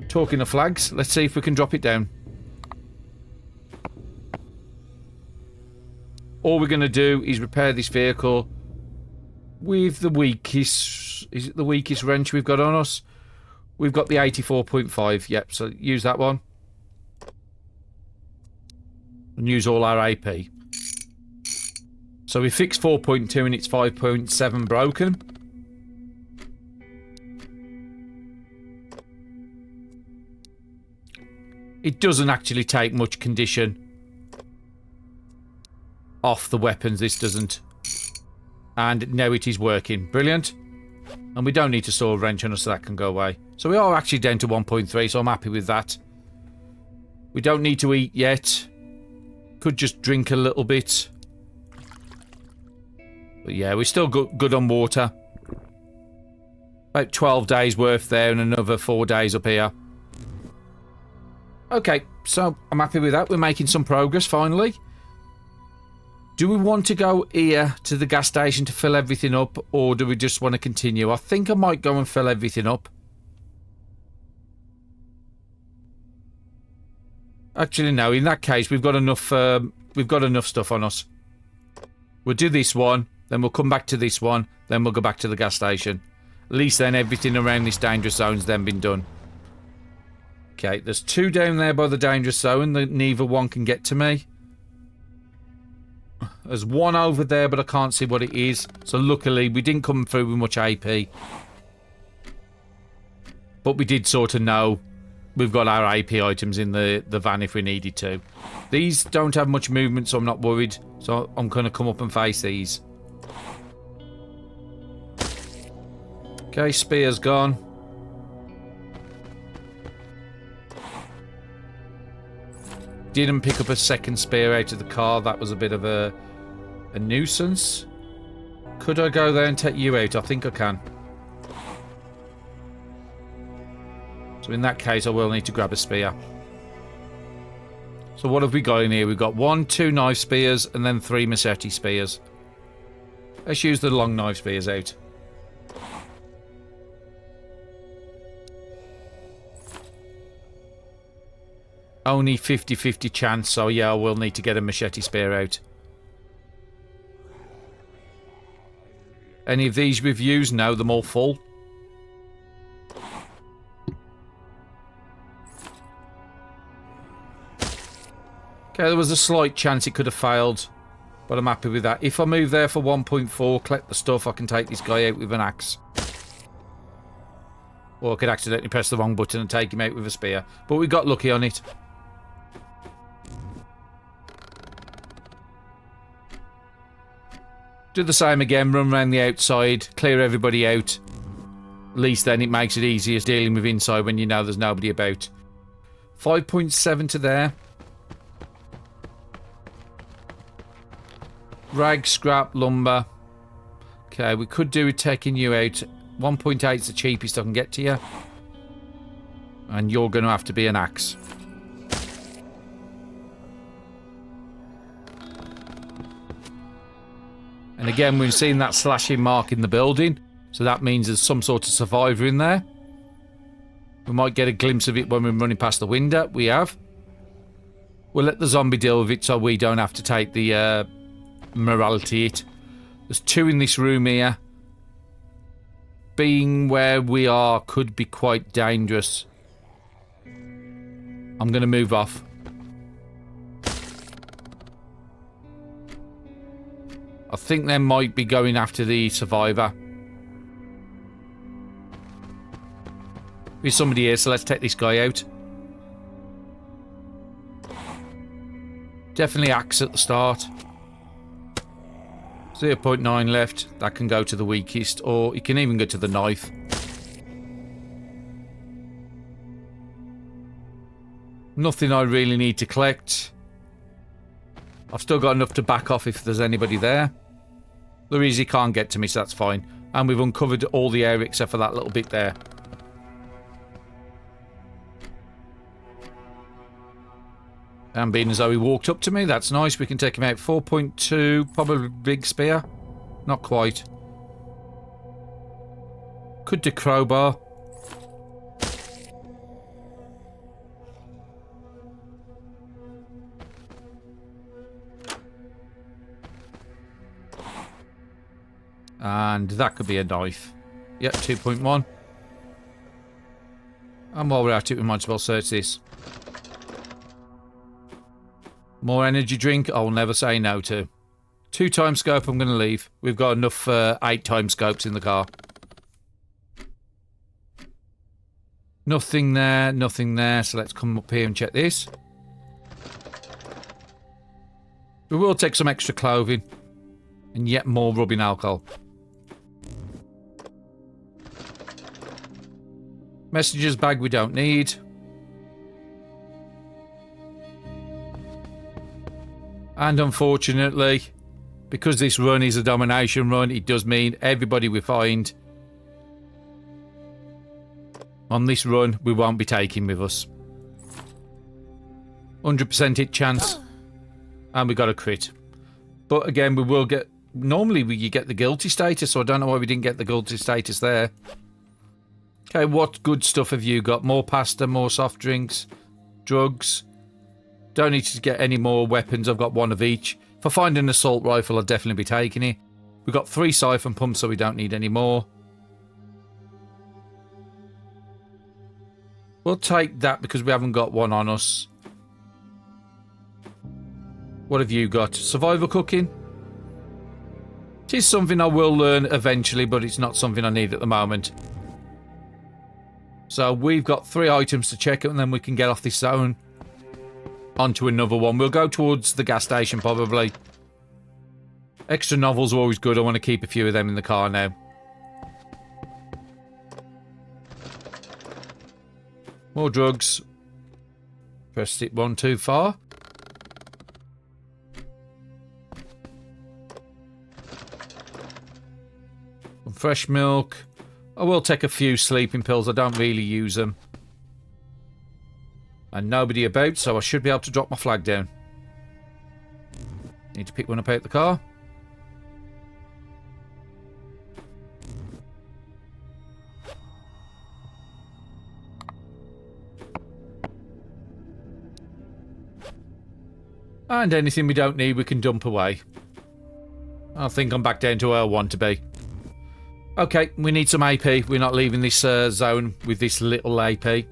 Talking of flags, let's see if we can drop it down. All we're going to do is repair this vehicle with the weakest... Is it the weakest wrench we've got on us? We've got the 84.5. Yep, so use that one. And use all our AP. So we fixed 4.2 and it's 5.7 broken. It doesn't actually take much condition off the weapons, this doesn't. And now it is working. Brilliant. And we don't need to store a wrench on us, so that can go away. So we are actually down to 1.3, so I'm happy with that. We don't need to eat yet. Could just drink a little bit. But yeah, we're still good on water. About 12 days worth there and another 4 days up here. Okay, so I'm happy with that. We're making some progress finally. Do we want to go here to the gas station to fill everything up, or do we just want to continue? I think I might go and fill everything up. Actually, no. In that case, we've got enough stuff on us. We'll do this one, then we'll come back to this one, then we'll go back to the gas station. At least then everything around this dangerous zone's then been done. Okay, there's 2 down there by the dangerous zone. Neither one can get to me. There's 1 over there, but I can't see what it is. So luckily, we didn't come through with much AP. But we did sort of know we've got our AP items in the van if we needed to. These don't have much movement, so I'm not worried. So I'm going to come up and face these. Okay, spear's gone. Didn't pick up a second spear out of the car. That was a bit of a nuisance. Could I go there and take you out? I think I can. So in that case, I will need to grab a spear. So what have we got in here? We've got 1, 2 knife spears, and then 3 machete spears. Let's use the long knife spears out. Only 50-50 chance, so yeah, I will need to get a machete spear out. Any of these we've used? No, them all full. Okay, there was a slight chance it could have failed, but I'm happy with that. If I move there for 1.4, collect the stuff, I can take this guy out with an axe. Or I could accidentally press the wrong button and take him out with a spear. But we got lucky on it. Do the same again, run around the outside, clear everybody out. At least then it makes it easier dealing with inside when you know there's nobody about. 5.7 to there. Rag, scrap, lumber. Okay, we could do with taking you out. 1.8 is the cheapest I can get to you. And you're going to have to be an axe. And again, we've seen that slashing mark in the building. So that means there's some sort of survivor in there. We might get a glimpse of it when we're running past the window. We have. We'll let the zombie deal with it so we don't have to take the morality hit. There's 2 in this room here. Being where we are could be quite dangerous. I'm going to move off. I think they might be going after the survivor. There's somebody here, so let's take this guy out. Definitely axe at the start. 0.9 left. That can go to the weakest, or it can even go to the knife. Nothing I really need to collect. I've still got enough to back off if there's anybody there. There is, he can't get to me, so that's fine. And we've uncovered all the area except for that little bit there. And being as though he walked up to me, that's nice. We can take him out. 4.2, probably big spear. Not quite. Could do crowbar. And that could be a knife. Yep, 2.1. And while we're at it, we might as well search this. More energy drink, I'll never say no to. 2 time scope, I'm going to leave. We've got enough 8 time scopes in the car. Nothing there, nothing there. So let's come up here and check this. We will take some extra clothing. And yet more rubbing alcohol. Messages bag we don't need. And unfortunately, because this run is a domination run, it does mean everybody we find on this run, we won't be taking with us. 100% hit chance. And we got a crit. But again, we will get... Normally, you get the guilty status, so I don't know why we didn't get the guilty status there. Okay, what good stuff have you got? More pasta, more soft drinks, drugs... Don't need to get any more weapons. I've got 1 of each. If I find an assault rifle, I'll definitely be taking it. We've got 3 siphon pumps, so we don't need any more. We'll take that because we haven't got one on us. What have you got? Survival cooking? It is something I will learn eventually, but it's not something I need at the moment. So we've got 3 items to check and then we can get off this zone onto another one. We'll go towards the gas station probably. Extra novels are always good. I want to keep a few of them in the car now. More drugs. Pressed it one too far. Some fresh milk. I will take a few sleeping pills. I don't really use them. And nobody about, so I should be able to drop my flag down. Need to pick one up out the car. And anything we don't need, we can dump away. I think I'm back down to where I want to be. Okay, we need some AP. We're not leaving this zone with this little AP.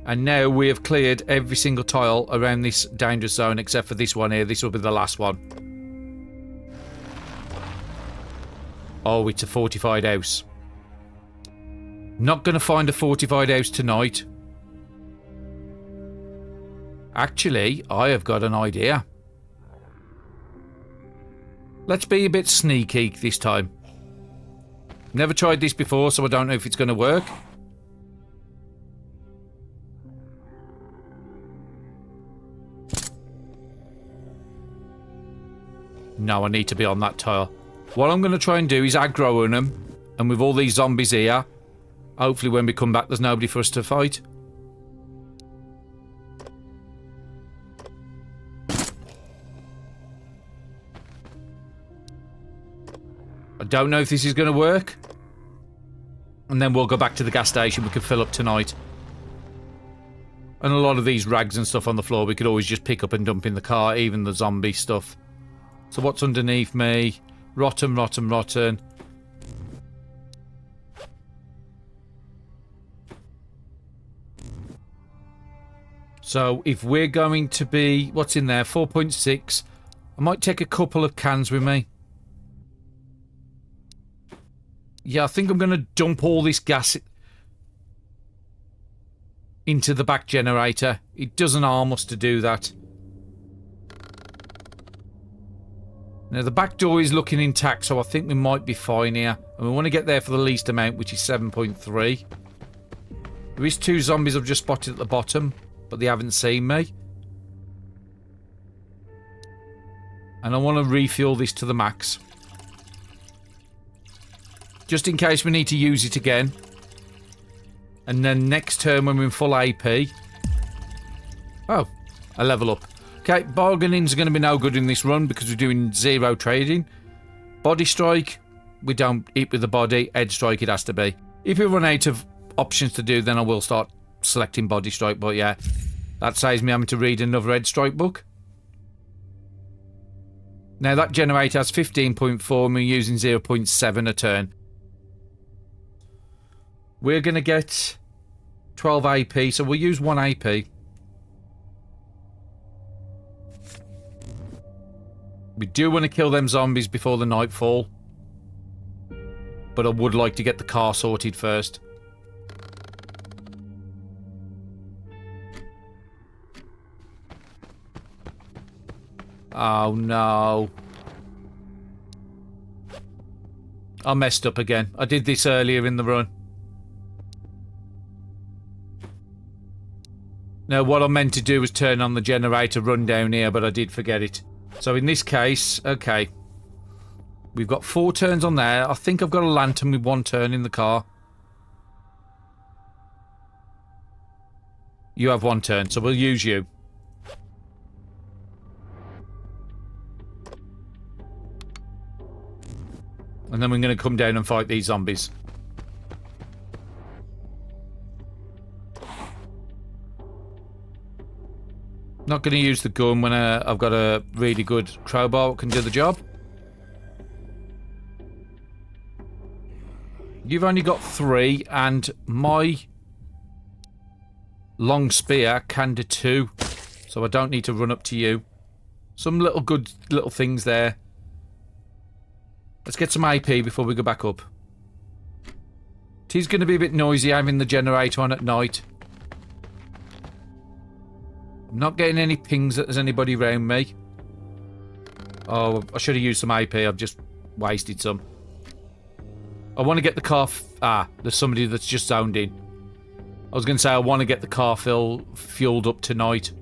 And now we have cleared every single tile around this dangerous zone except for this one here. This will be the last one. Oh, it's a fortified house. Not going to find a fortified house tonight. Actually, I have got an idea. Let's be a bit sneaky this time. Never tried this before, so I don't know if it's going to work. No, I need to be on that tile. What I'm going to try and do is aggro on them. And with all these zombies here, hopefully when we come back, there's nobody for us to fight. I don't know if this is going to work. And then we'll go back to the gas station. We can fill up tonight. And a lot of these rags and stuff on the floor, we could always just pick up and dump in the car. Even the zombie stuff. So what's underneath me? Rotten, rotten, rotten. So if we're going to be... What's in there? 4.6. I might take a couple of cans with me. Yeah, I think I'm going to dump all this gas into the back generator. It doesn't harm us to do that. Now, the back door is looking intact, so I think we might be fine here. And we want to get there for the least amount, which is 7.3. There is 2 zombies I've just spotted at the bottom, but they haven't seen me. And I want to refuel this to the max. Just in case we need to use it again. And then next turn when we're in full AP. Oh, a level up. Okay, bargaining's going to be no good in this run because we're doing 0 trading. Body strike, we don't hit with the body. Edge strike it has to be. If we run out of options to do, then I will start selecting body strike. But yeah, that saves me having to read another edge strike book. Now that generator has 15.4 and we're using 0.7 a turn. We're going to get 12 AP, so we'll use 1 AP. We do want to kill them zombies before the nightfall. But I would like to get the car sorted first. Oh no. I messed up again. I did this earlier in the run. Now what I meant to do was turn on the generator, run down here, but I did forget it. So in this case, okay. We've got 4 turns on there. I think I've got a lantern with 1 turn in the car. You have 1 turn, so we'll use you. And then we're going to come down and fight these zombies. Not going to use the gun when I've got a really good crowbar that can do the job. You've only got 3, and my long spear can do 2, so I don't need to run up to you. Some good little things there. Let's get some AP before we go back up. It is going to be a bit noisy having the generator on at night. I'm not getting any pings that there's anybody around me. Oh, I should have used some AP. I've just wasted some. I want to get the car... there's somebody that's just zoned in. I was going to say I want to get the car fueled up tonight.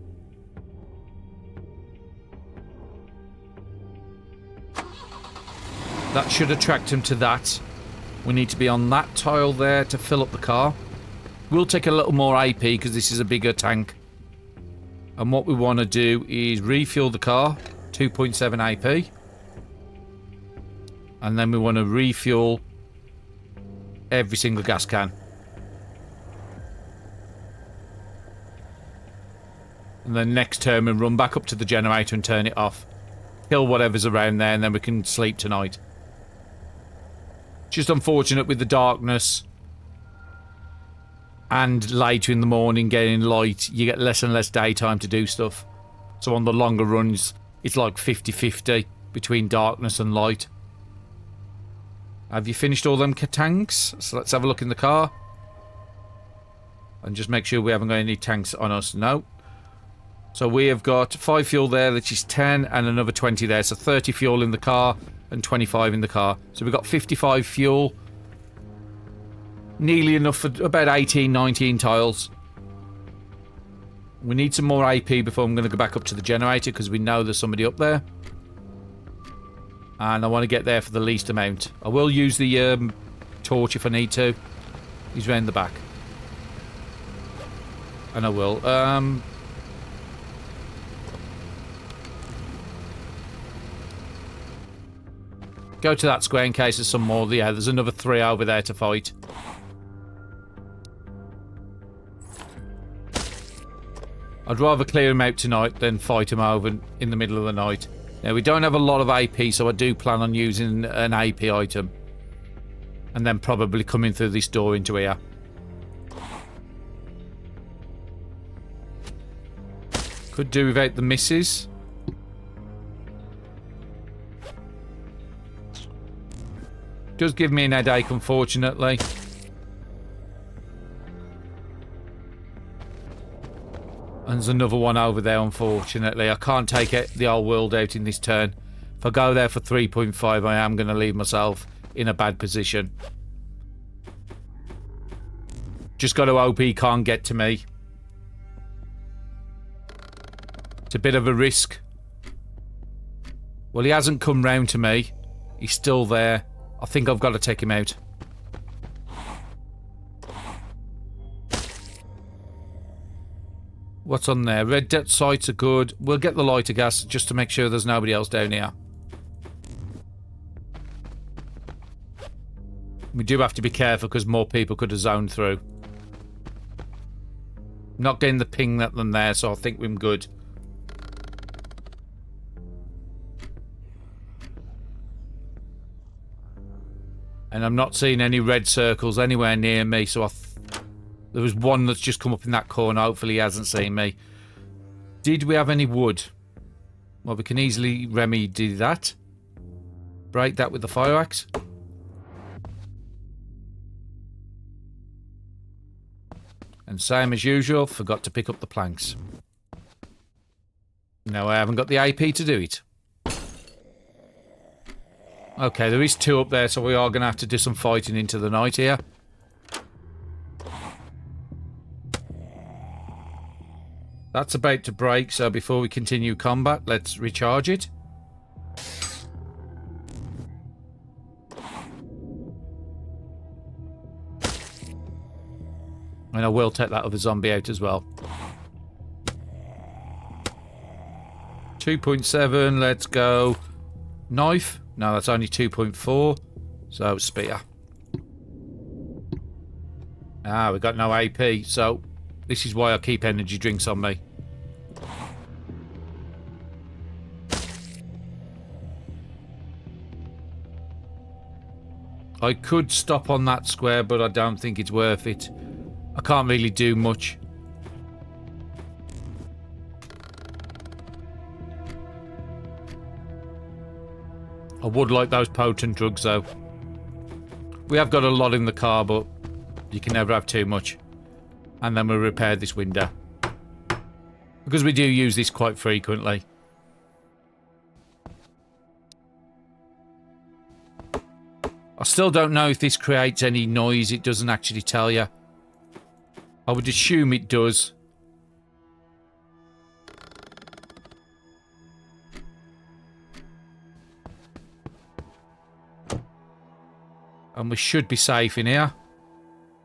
That should attract him to that. We need to be on that tile there to fill up the car. We'll take a little more AP because this is a bigger tank. And what we want to do is refuel the car. 2.7 AP. And then we want to refuel every single gas can. And then next turn and run back up to the generator and turn it off. Kill whatever's around there and then we can sleep tonight. Just unfortunate with the darkness and later in the morning getting light, you get less and less daytime to do stuff. So on the longer runs, it's like 50-50 between darkness and light. Have you finished all them tanks? So let's have a look in the car. And just make sure we haven't got any tanks on us. No. So we have got 5 fuel there, which is 10, and another 20 there. So 30 fuel in the car and 25 in the car. So we've got 55 fuel. Nearly enough for about 18, 19 tiles. We need some more AP before I'm going to go back up to the generator because we know there's somebody up there. And I want to get there for the least amount. I will use the torch if I need to. He's round the back. And I will. Go to that square in case there's some more. Yeah, there's another 3 over there to fight. I'd rather clear him out tonight than fight him over in the middle of the night. Now, we don't have a lot of AP, so I do plan on using an AP item. And then probably coming through this door into here. Could do without the misses. Does give me an headache, unfortunately. And there's another one over there, unfortunately. I can't take the whole world out in this turn. If I go there for 3.5, I am going to leave myself in a bad position. Just got to hope he can't get to me. It's a bit of a risk. Well, he hasn't come round to me. He's still there. I think I've got to take him out. What's on there? Red depth sights are good. We'll get the lighter gas just to make sure there's nobody else down here. We do have to be careful because more people could have zoned through. Not getting the ping that them there, so I think we're good. And I'm not seeing any red circles anywhere near me, so there was one that's just come up in that corner. Hopefully he hasn't seen me. Did we have any wood? Well, we can easily remedy that. Break that with the fire axe. And same as usual, forgot to pick up the planks. No, I haven't got the AP to do it. Okay, there is 2 up there, so we are going to have to do some fighting into the night here. That's about to break, so before we continue combat, let's recharge it. And I will take that other zombie out as well. 2.7, let's go. Knife. No, that's only 2.4. So, spear. Ah, we got no AP, so this is why I keep energy drinks on me. I could stop on that square, but I don't think it's worth it. I can't really do much. I would like those potent drugs, though. We have got a lot in the car, but You can never have too much. And then we'll repair this window. Because we do use this quite frequently. I still don't know if this creates any noise. It doesn't actually tell you. I would assume it does. And we should be safe in here.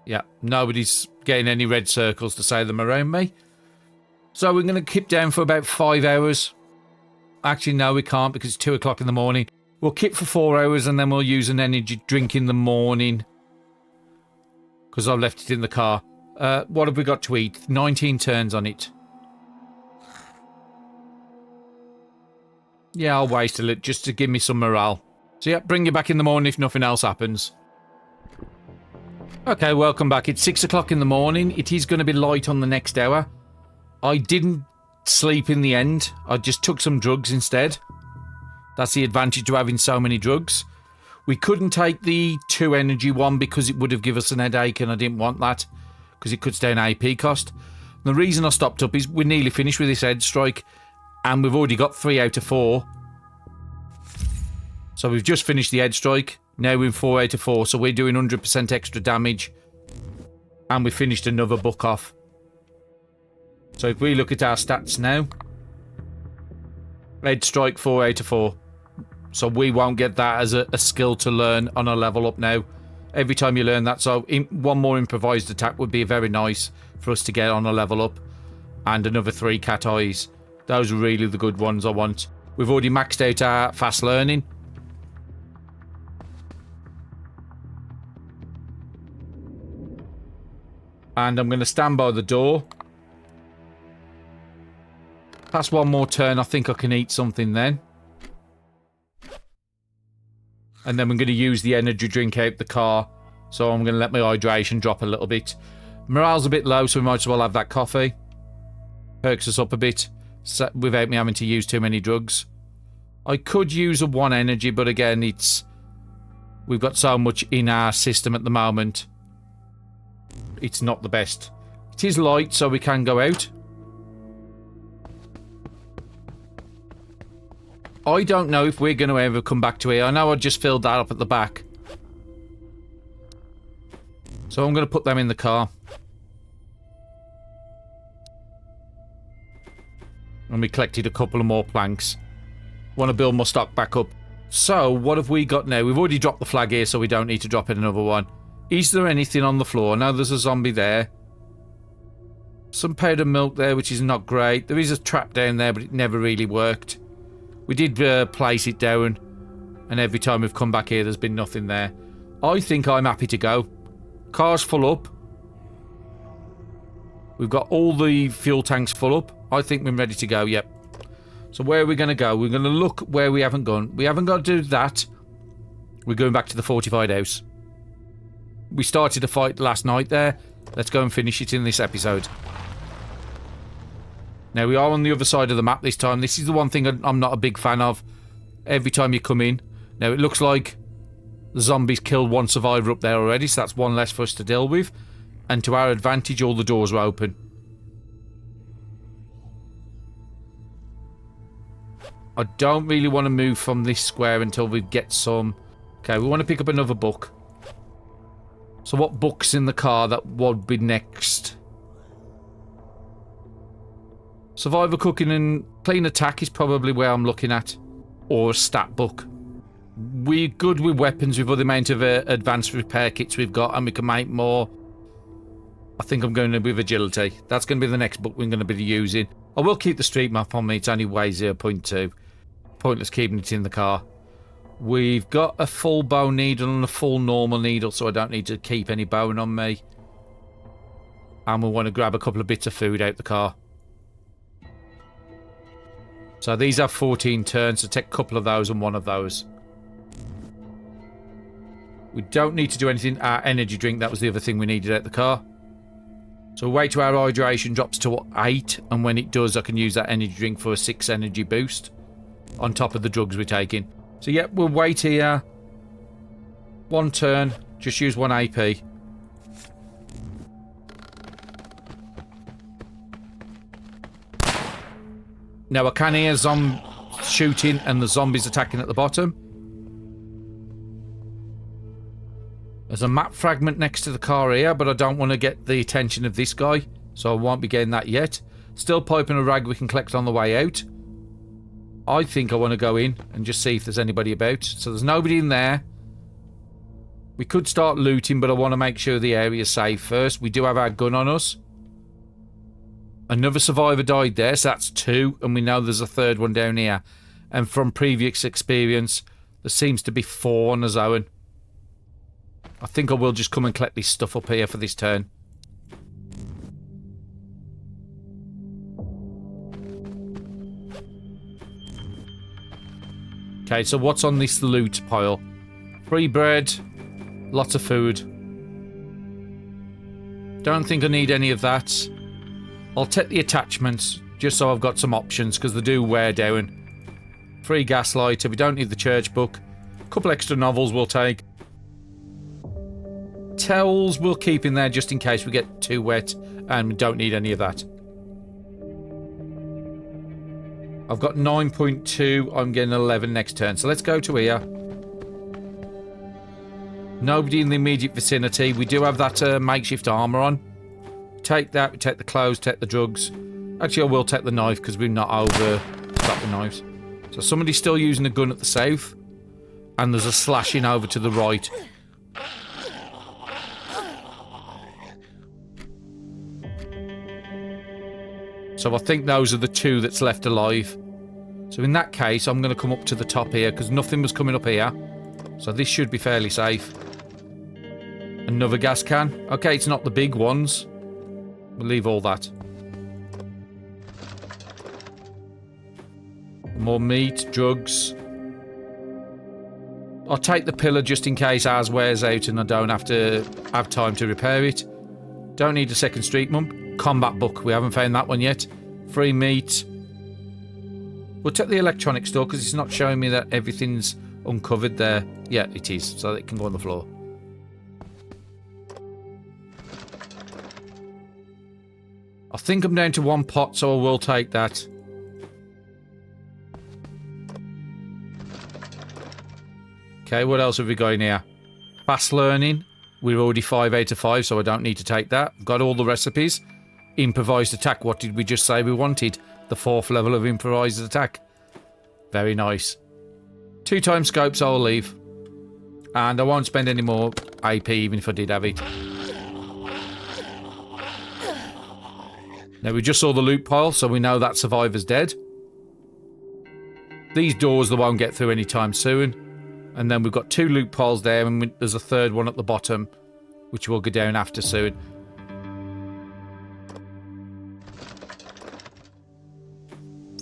Yeah, nobody's getting any red circles to say them around me. So we're going to keep down for about 5 hours. Actually, no, we can't because it's 2 o'clock in the morning. We'll keep for 4 hours and then we'll use an energy drink in the morning. Because I've left it in the car. What have we got to eat? 19 turns on it. Yeah, I'll waste a little just to give me some morale. So yeah, bring you back in the morning if nothing else happens. Okay, welcome back. It's 6 o'clock in the morning. It is going to be light on the next hour. I didn't sleep in the end. I just took some drugs instead. That's the advantage of having so many drugs. We couldn't take the 2 energy one because it would have given us an headache and I didn't want that because it cuts down AP cost. And the reason I stopped up is we're nearly finished with this head strike and we've already got 3 out of 4. So we've just finished the head strike. Now we're in 4 out of 4, so we're doing 100% extra damage. And we finished another book off. So if we look at our stats now. Head strike 4 out of 4. So we won't get that as a skill to learn on a level up now. Every time you learn that, so one more improvised attack would be very nice for us to get on a level up. And another 3 cat eyes. Those are really the good ones I want. We've already maxed out our fast learning. And I'm going to stand by the door. Past one more turn, I think I can eat something then. And then we're going to use the energy drink out the car. So I'm going to let my hydration drop a little bit. Morale's a bit low, so we might as well have that coffee. Perks us up a bit without me having to use too many drugs. I could use a 1 energy, but again, we've got so much in our system at the moment. It's not the best. It is light, so we can go out. I don't know if we're going to ever come back to here. I know I just filled that up at the back. So I'm going to put them in the car. And we collected a couple of more planks. Want to build my stock back up. So, what have we got now? We've already dropped the flag here, so we don't need to drop in another one. Is there anything on the floor? No, there's a zombie there. Some powdered milk there, which is not great. There is a trap down there, but it never really worked. We did place it down, and every time we've come back here, there's been nothing there. I think I'm happy to go. Car's full up. We've got all the fuel tanks full up. I think we're ready to go, yep. So where are we going to go? We're going to look where we haven't gone. We haven't got to do that. We're going back to the fortified house. We started a fight last night there. Let's go and finish it in this episode. Now, we are on the other side of the map this time. This is the one thing I'm not a big fan of. Every time you come in. Now, it looks like the zombies killed one survivor up there already, so that's one less for us to deal with. And to our advantage, all the doors were open. I don't really want to move from this square until we get some... Okay, we want to pick up another book. So what book's in the car that would be next? Survivor cooking and clean attack is probably where I'm looking at. Or a stat book. We're good with weapons with the amount of advanced repair kits we've got, and we can make more. I think I'm going to with agility. That's going to be the next book we're going to be using. I will keep the street map on me. It's only way 0.2. Pointless keeping it in the car. We've got a full bone needle and a full normal needle, so I don't need to keep any bone on me. And we want to grab a couple of bits of food out the car. So these have 14 turns, so take a couple of those and one of those. We don't need to do anything. Our energy drink, that was the other thing we needed out the car. So wait till our hydration drops to 8, and when it does, I can use that energy drink for a 6 energy boost. On top of the drugs we're taking. So yeah, we'll wait here. 1 turn, just use 1 AP. Now I can hear shooting and the zombies attacking at the bottom. There's a map fragment next to the car here, but I don't want to get the attention of this guy, so I won't be getting that yet. Still piping a rag we can collect on the way out. I think I want to go in and just see if there's anybody about. So there's nobody in there. We could start looting, but I want to make sure the area's safe first. We do have our gun on us. Another survivor died there, so that's 2, and we know there's a 3rd one down here. And from previous experience, there seems to be 4 on the zone. I think I will just come and collect this stuff up here for this turn. Okay, so what's on this loot pile? Free bread, lots of food. Don't think I need any of that. I'll take the attachments, just so I've got some options, because they do wear down. Free gaslight, if we don't need the church book. A couple extra novels we'll take. Towels we'll keep in there just in case we get too wet, and we don't need any of that. I've got 9.2, I'm getting 11 next turn, so let's go to here. Nobody in the immediate vicinity. We do have that makeshift armour on. Take that, we take the clothes, take the drugs. Actually, I will take the knife because we've not got the knives. So somebody's still using a gun at the south, and there's a slashing over to the right. So I think those are the 2 that's left alive. So in that case, I'm going to come up to the top here because nothing was coming up here. So this should be fairly safe. Another gas can. Okay, it's not the big ones. We'll leave all that. More meat, drugs. I'll take the pillar just in case ours wears out and I don't have to have time to repair it. Don't need a second street mump. Combat book, we haven't found that one yet. Free meat. We'll take the electronic store because it's not showing me that everything's uncovered there. Yeah, it is, so it can go on the floor. I think I'm down to 1 pot, so I will take that. Okay, what else have we got in here? Fast learning. We're already 5 out of 5, so I don't need to take that. Got all the recipes. Improvised attack. What did we just say we wanted? The 4th level of improvised attack. Very nice. 2 times scopes I'll leave. And I won't spend any more AP even if I did have it. Now we just saw the loot pile, so we know that survivor's dead. These doors they won't get through anytime soon. And then we've got 2 loot piles there, and there's a 3rd one at the bottom, which we'll go down after soon.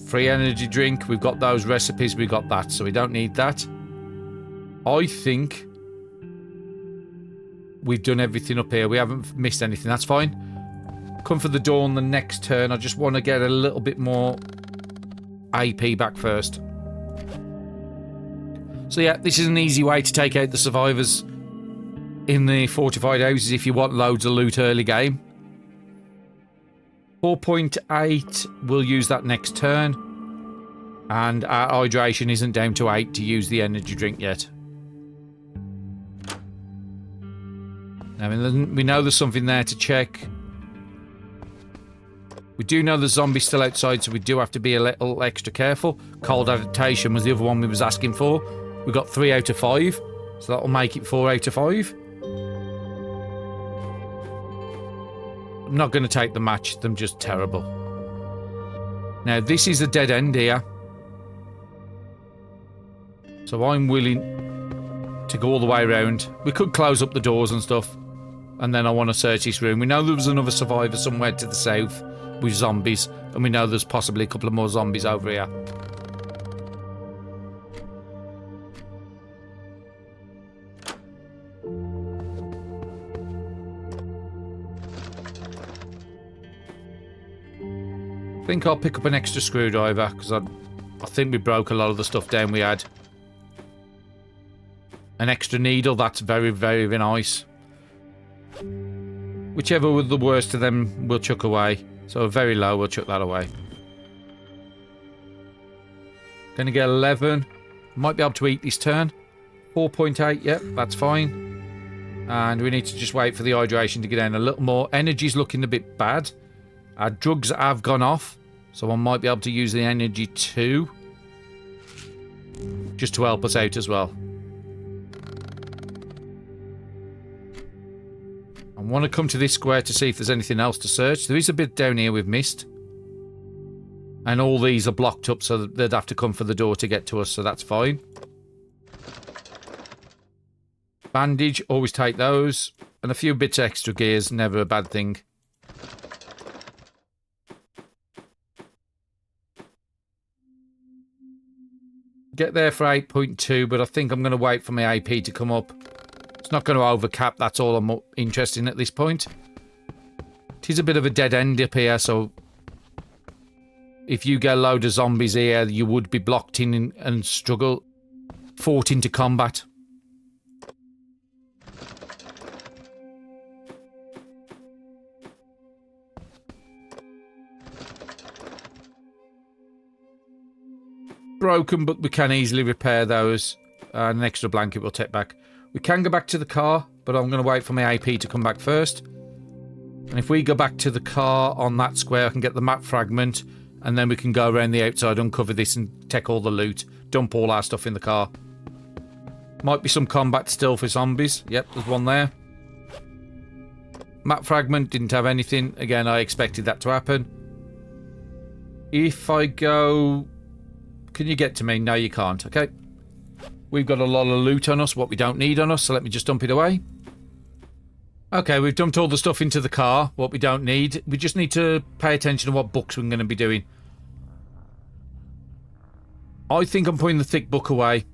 Free energy drink, we've got those recipes, we got that, so we don't need that. I think we've done everything up here. We haven't missed anything, that's fine. Come for the door on the next turn. I just want to get a little bit more AP back first. So yeah, this is an easy way to take out the survivors in the fortified houses if you want loads of loot early game. 4.8, we'll use that next turn. And our hydration isn't down to 8 to use the energy drink yet. Now, we know there's something there to check. We do know the zombie's still outside, so we do have to be a little extra careful. Cold adaptation was the other one we was asking for. We got 3 out of 5, so that'll make it 4 out of 5. I'm not going to take the match, them just terrible. Now, this is a dead end here. So I'm willing to go all the way around. We could close up the doors and stuff. And then I want to search this room. We know there was another survivor somewhere to the south with zombies. And we know there's possibly a couple of more zombies over here. I think I'll pick up an extra screwdriver because I think we broke a lot of the stuff down we had. An extra needle, that's very, very, very nice. Whichever was the worst of them, we'll chuck away. So very low, we'll chuck that away. Going to get 11. Might be able to eat this turn. 4.8, yep, that's fine. And we need to just wait for the hydration to get down a little more. Energy's looking a bit bad. Our drugs have gone off, so I might be able to use the energy too. Just to help us out as well. I want to come to this square to see if there's anything else to search. There is a bit down here we've missed. And all these are blocked up, so they'd have to come for the door to get to us, so that's fine. Bandage, always take those. And a few bits extra gears, never a bad thing. Get there for 8.2, but I think I'm going to wait for my AP to come up. It's not going to overcap, that's all I'm interested in at this point. It is a bit of a dead end up here, so if you get a load of zombies here, you would be blocked in and fought into combat. Broken, but we can easily repair those. An extra blanket we'll take back. We can go back to the car, but I'm going to wait for my AP to come back first. And if we go back to the car on that square, I can get the map fragment, and then we can go around the outside, uncover this, and take all the loot. Dump all our stuff in the car. Might be some combat still for zombies. Yep, there's one there. Map fragment, didn't have anything. Again, I expected that to happen. If I go... Can you get to me? No, you can't. Okay. We've got a lot of loot on us, what we don't need on us, so let me just dump it away. Okay, we've dumped all the stuff into the car, what we don't need. We just need to pay attention to what books we're going to be doing. I think I'm putting the thick book away.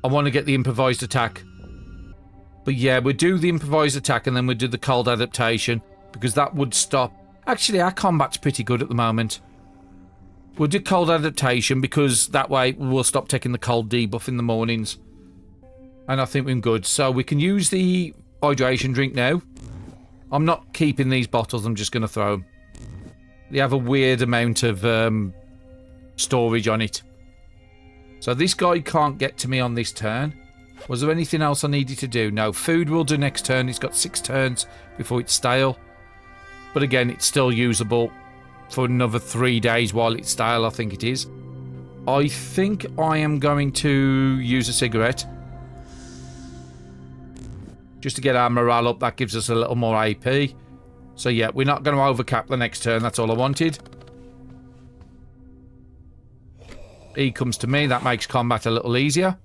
I want to get the improvised attack. But yeah, we'll do the improvised attack and then we'll do the cold adaptation, because that would stop... Actually, our combat's pretty good at the moment. We'll do cold adaptation because that way we'll stop taking the cold debuff in the mornings. And I think we're good. So we can use the hydration drink now. I'm not keeping these bottles, I'm just going to throw them. They have a weird amount of storage on it. So this guy can't get to me on this turn. Was there anything else I needed to do? No, food we'll do next turn. He's got 6 turns before it's stale. But again, it's still usable for another 3 days while it's stale, I think it is. I think I am going to use a cigarette. Just to get our morale up, that gives us a little more AP. So yeah, we're not going to overcap the next turn, that's all I wanted. He comes to me, that makes combat a little easier.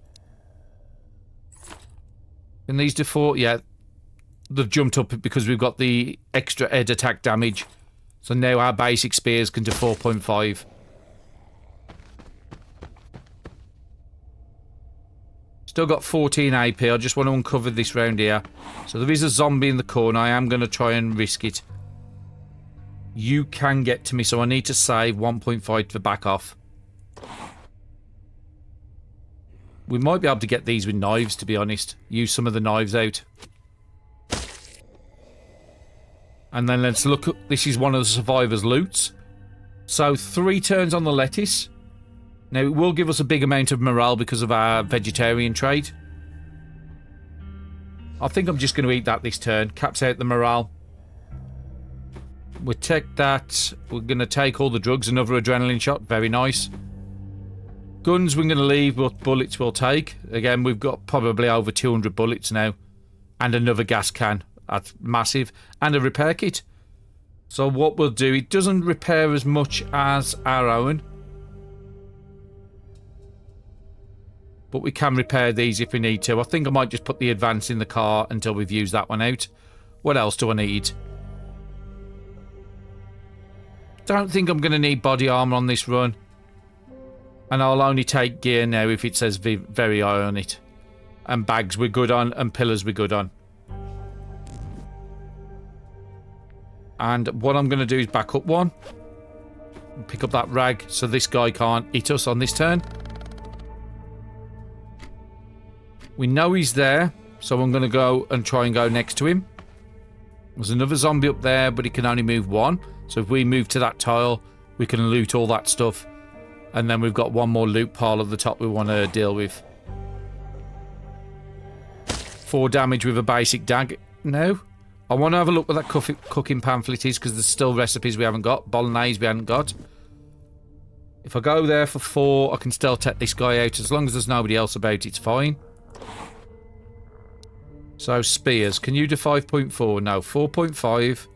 Can these do 4? Yeah, they've jumped up because we've got the extra ed attack damage. So now our basic spears can do 4.5. Still got 14 AP. I just want to uncover this round here. So there is a zombie in the corner. I am going to try and risk it. You can get to me, so I need to save 1.5 to back off. We might be able to get these with knives, to be honest. Use some of the knives out. And then let's look at... This is one of the survivors' loots. So 3 turns on the lettuce. Now, it will give us a big amount of morale because of our vegetarian trait. I think I'm just going to eat that this turn. Caps out the morale. We'll take that. We're going to take all the drugs. Another adrenaline shot. Very nice. Guns we're going to leave, but bullets we'll take. Again, we've got probably over 200 bullets now. And another gas can. That's massive. And a repair kit. So what we'll do, it doesn't repair as much as our own. But we can repair these if we need to. I think I might just put the advance in the car until we've used that one out. What else do I need? Don't think I'm going to need body armor on this run. And I'll only take gear now if it says very high on it. And bags we're good on, and pillars we're good on. And what I'm going to do is back up one. Pick up that rag so this guy can't hit us on this turn. We know he's there, so I'm going to go and try and go next to him. There's another zombie up there, but he can only move 1. So if we move to that tile, we can loot all that stuff. And then we've got one more loot pile at the top we want to deal with. 4 damage with a basic dag. No. I want to have a look what that cooking pamphlet is, because there's still recipes we haven't got. Bolognese we haven't got. If I go there for 4, I can still take this guy out. As long as there's nobody else about, it's fine. So, spears. Can you do 5.4? No, 4.5.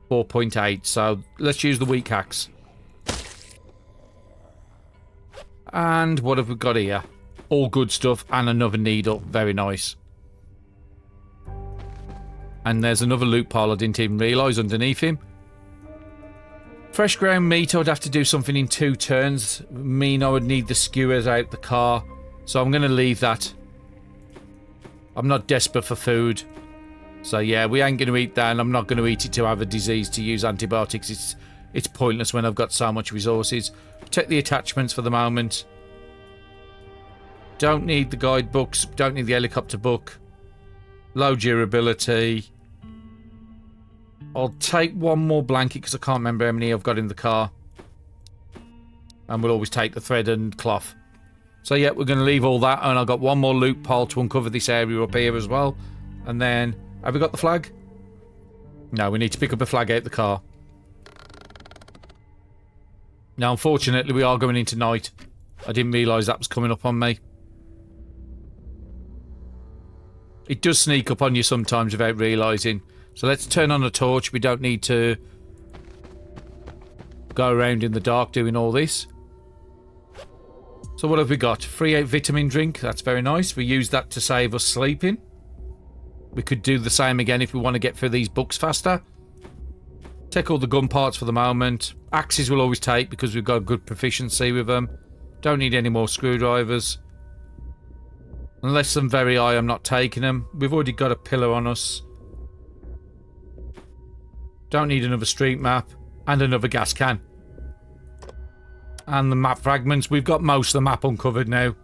4.8. So, let's use the weak axe. And what have we got here? All good stuff and another needle. Very nice. And there's another loot pile I didn't even realise underneath him. Fresh ground meat, I would have to do something in 2 turns. I would need the skewers out the car. So I'm going to leave that. I'm not desperate for food. So yeah, we ain't going to eat that, and I'm not going to eat it to have a disease to use antibiotics. It's pointless when I've got so much resources. Check the attachments for the moment. Don't need the guidebooks. Don't need the helicopter book. Low durability. I'll take one more blanket because I can't remember how many I've got in the car. And we'll always take the thread and cloth. So yeah, we're going to leave all that. And I've got one more loot pile to uncover this area up here as well. And then, have we got the flag? No, we need to pick up a flag out the car. Now, unfortunately, we are going into night. I didn't realise that was coming up on me. It does sneak up on you sometimes without realising. So let's turn on a torch. We don't need to go around in the dark doing all this. So what have we got? Free 8 vitamin drink. That's very nice. We use that to save us sleeping. We could do the same again if we want to get through these books faster. Take all the gun parts for the moment. Axes we'll always take because we've got good proficiency with them. Don't need any more screwdrivers. Unless I'm very high, I'm not taking them. We've already got a pillar on us. Don't need another street map. And another gas can. And the map fragments. We've got most of the map uncovered now.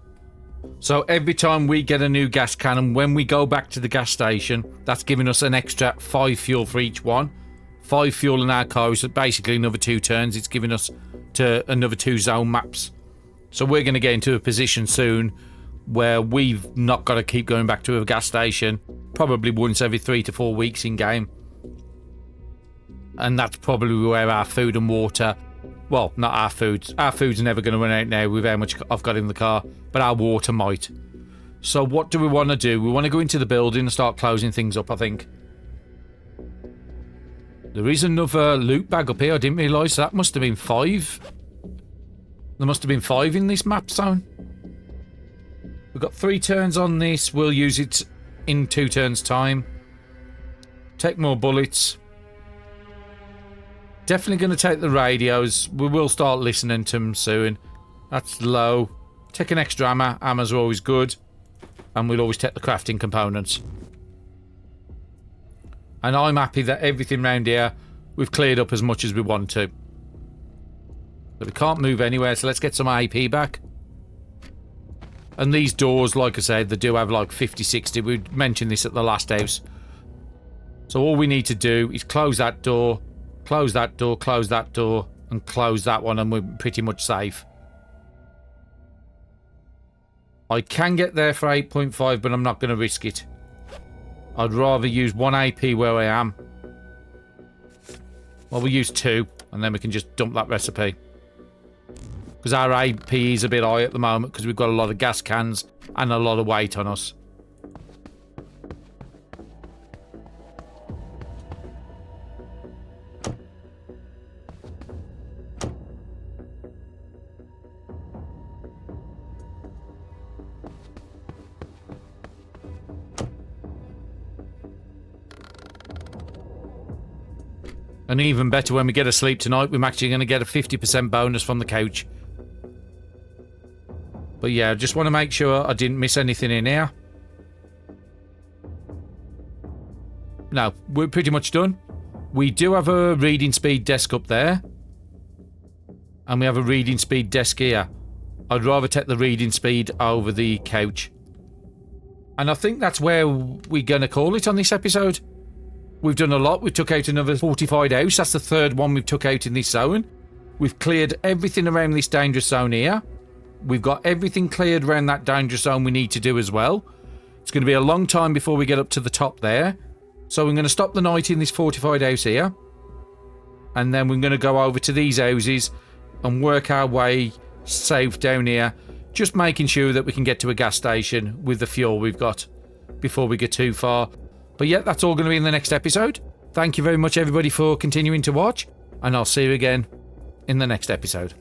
So every time we get a new gas can, and when we go back to the gas station, that's giving us an extra 5 fuel for each one. 5 fuel in our car is basically another 2 turns. It's giving us to another 2 zone maps. So we're going to get into a position soon where we've not got to keep going back to a gas station. Probably once every 3 to 4 weeks in game. And that's probably where our food and water... Well, not our food. Our food's never going to run out now with how much I've got in the car. But our water might. So what do we want to do? We want to go into the building and start closing things up, I think. There is another loot bag up here. I didn't realise that. Must have been 5. There must have been 5 in this map zone. We've got 3 turns on this. We'll use it in 2 turns' time. Take more bullets. Definitely going to take the radios. We will start listening to them soon. That's low. Take an extra hammer. Hammers are always good. And we'll always take the crafting components. And I'm happy that everything around here we've cleared up as much as we want to. But we can't move anywhere, so let's get some AP back. And these doors, like I said, they do have like 50, 60. We mentioned this at the last house. So all we need to do is close that door, close that door, close that door, and close that one, and we're pretty much safe. I can get there for 8.5, but I'm not going to risk it. I'd rather use 1 AP where I am. Well, we'll use 2, and then we can just dump that recipe. Because our AP is a bit high at the moment, because we've got a lot of gas cans and a lot of weight on us. And even better, when we get a sleep tonight, we're actually going to get a 50% bonus from the couch. But yeah, I just want to make sure I didn't miss anything in here. No, we're pretty much done. We do have a reading speed desk up there. And we have a reading speed desk here. I'd rather take the reading speed over the couch. And I think that's where we're going to call it on this episode. We've done a lot. We took out another fortified house. That's the 3rd one we've took out in this zone. We've cleared everything around this dangerous zone here. We've got everything cleared around that dangerous zone we need to do as well. It's going to be a long time before we get up to the top there. So we're going to stop the night in this fortified house here. And then we're going to go over to these houses and work our way south down here. Just making sure that we can get to a gas station with the fuel we've got before we get too far. But yeah, that's all going to be in the next episode. Thank you very much, everybody, for continuing to watch. And I'll see you again in the next episode.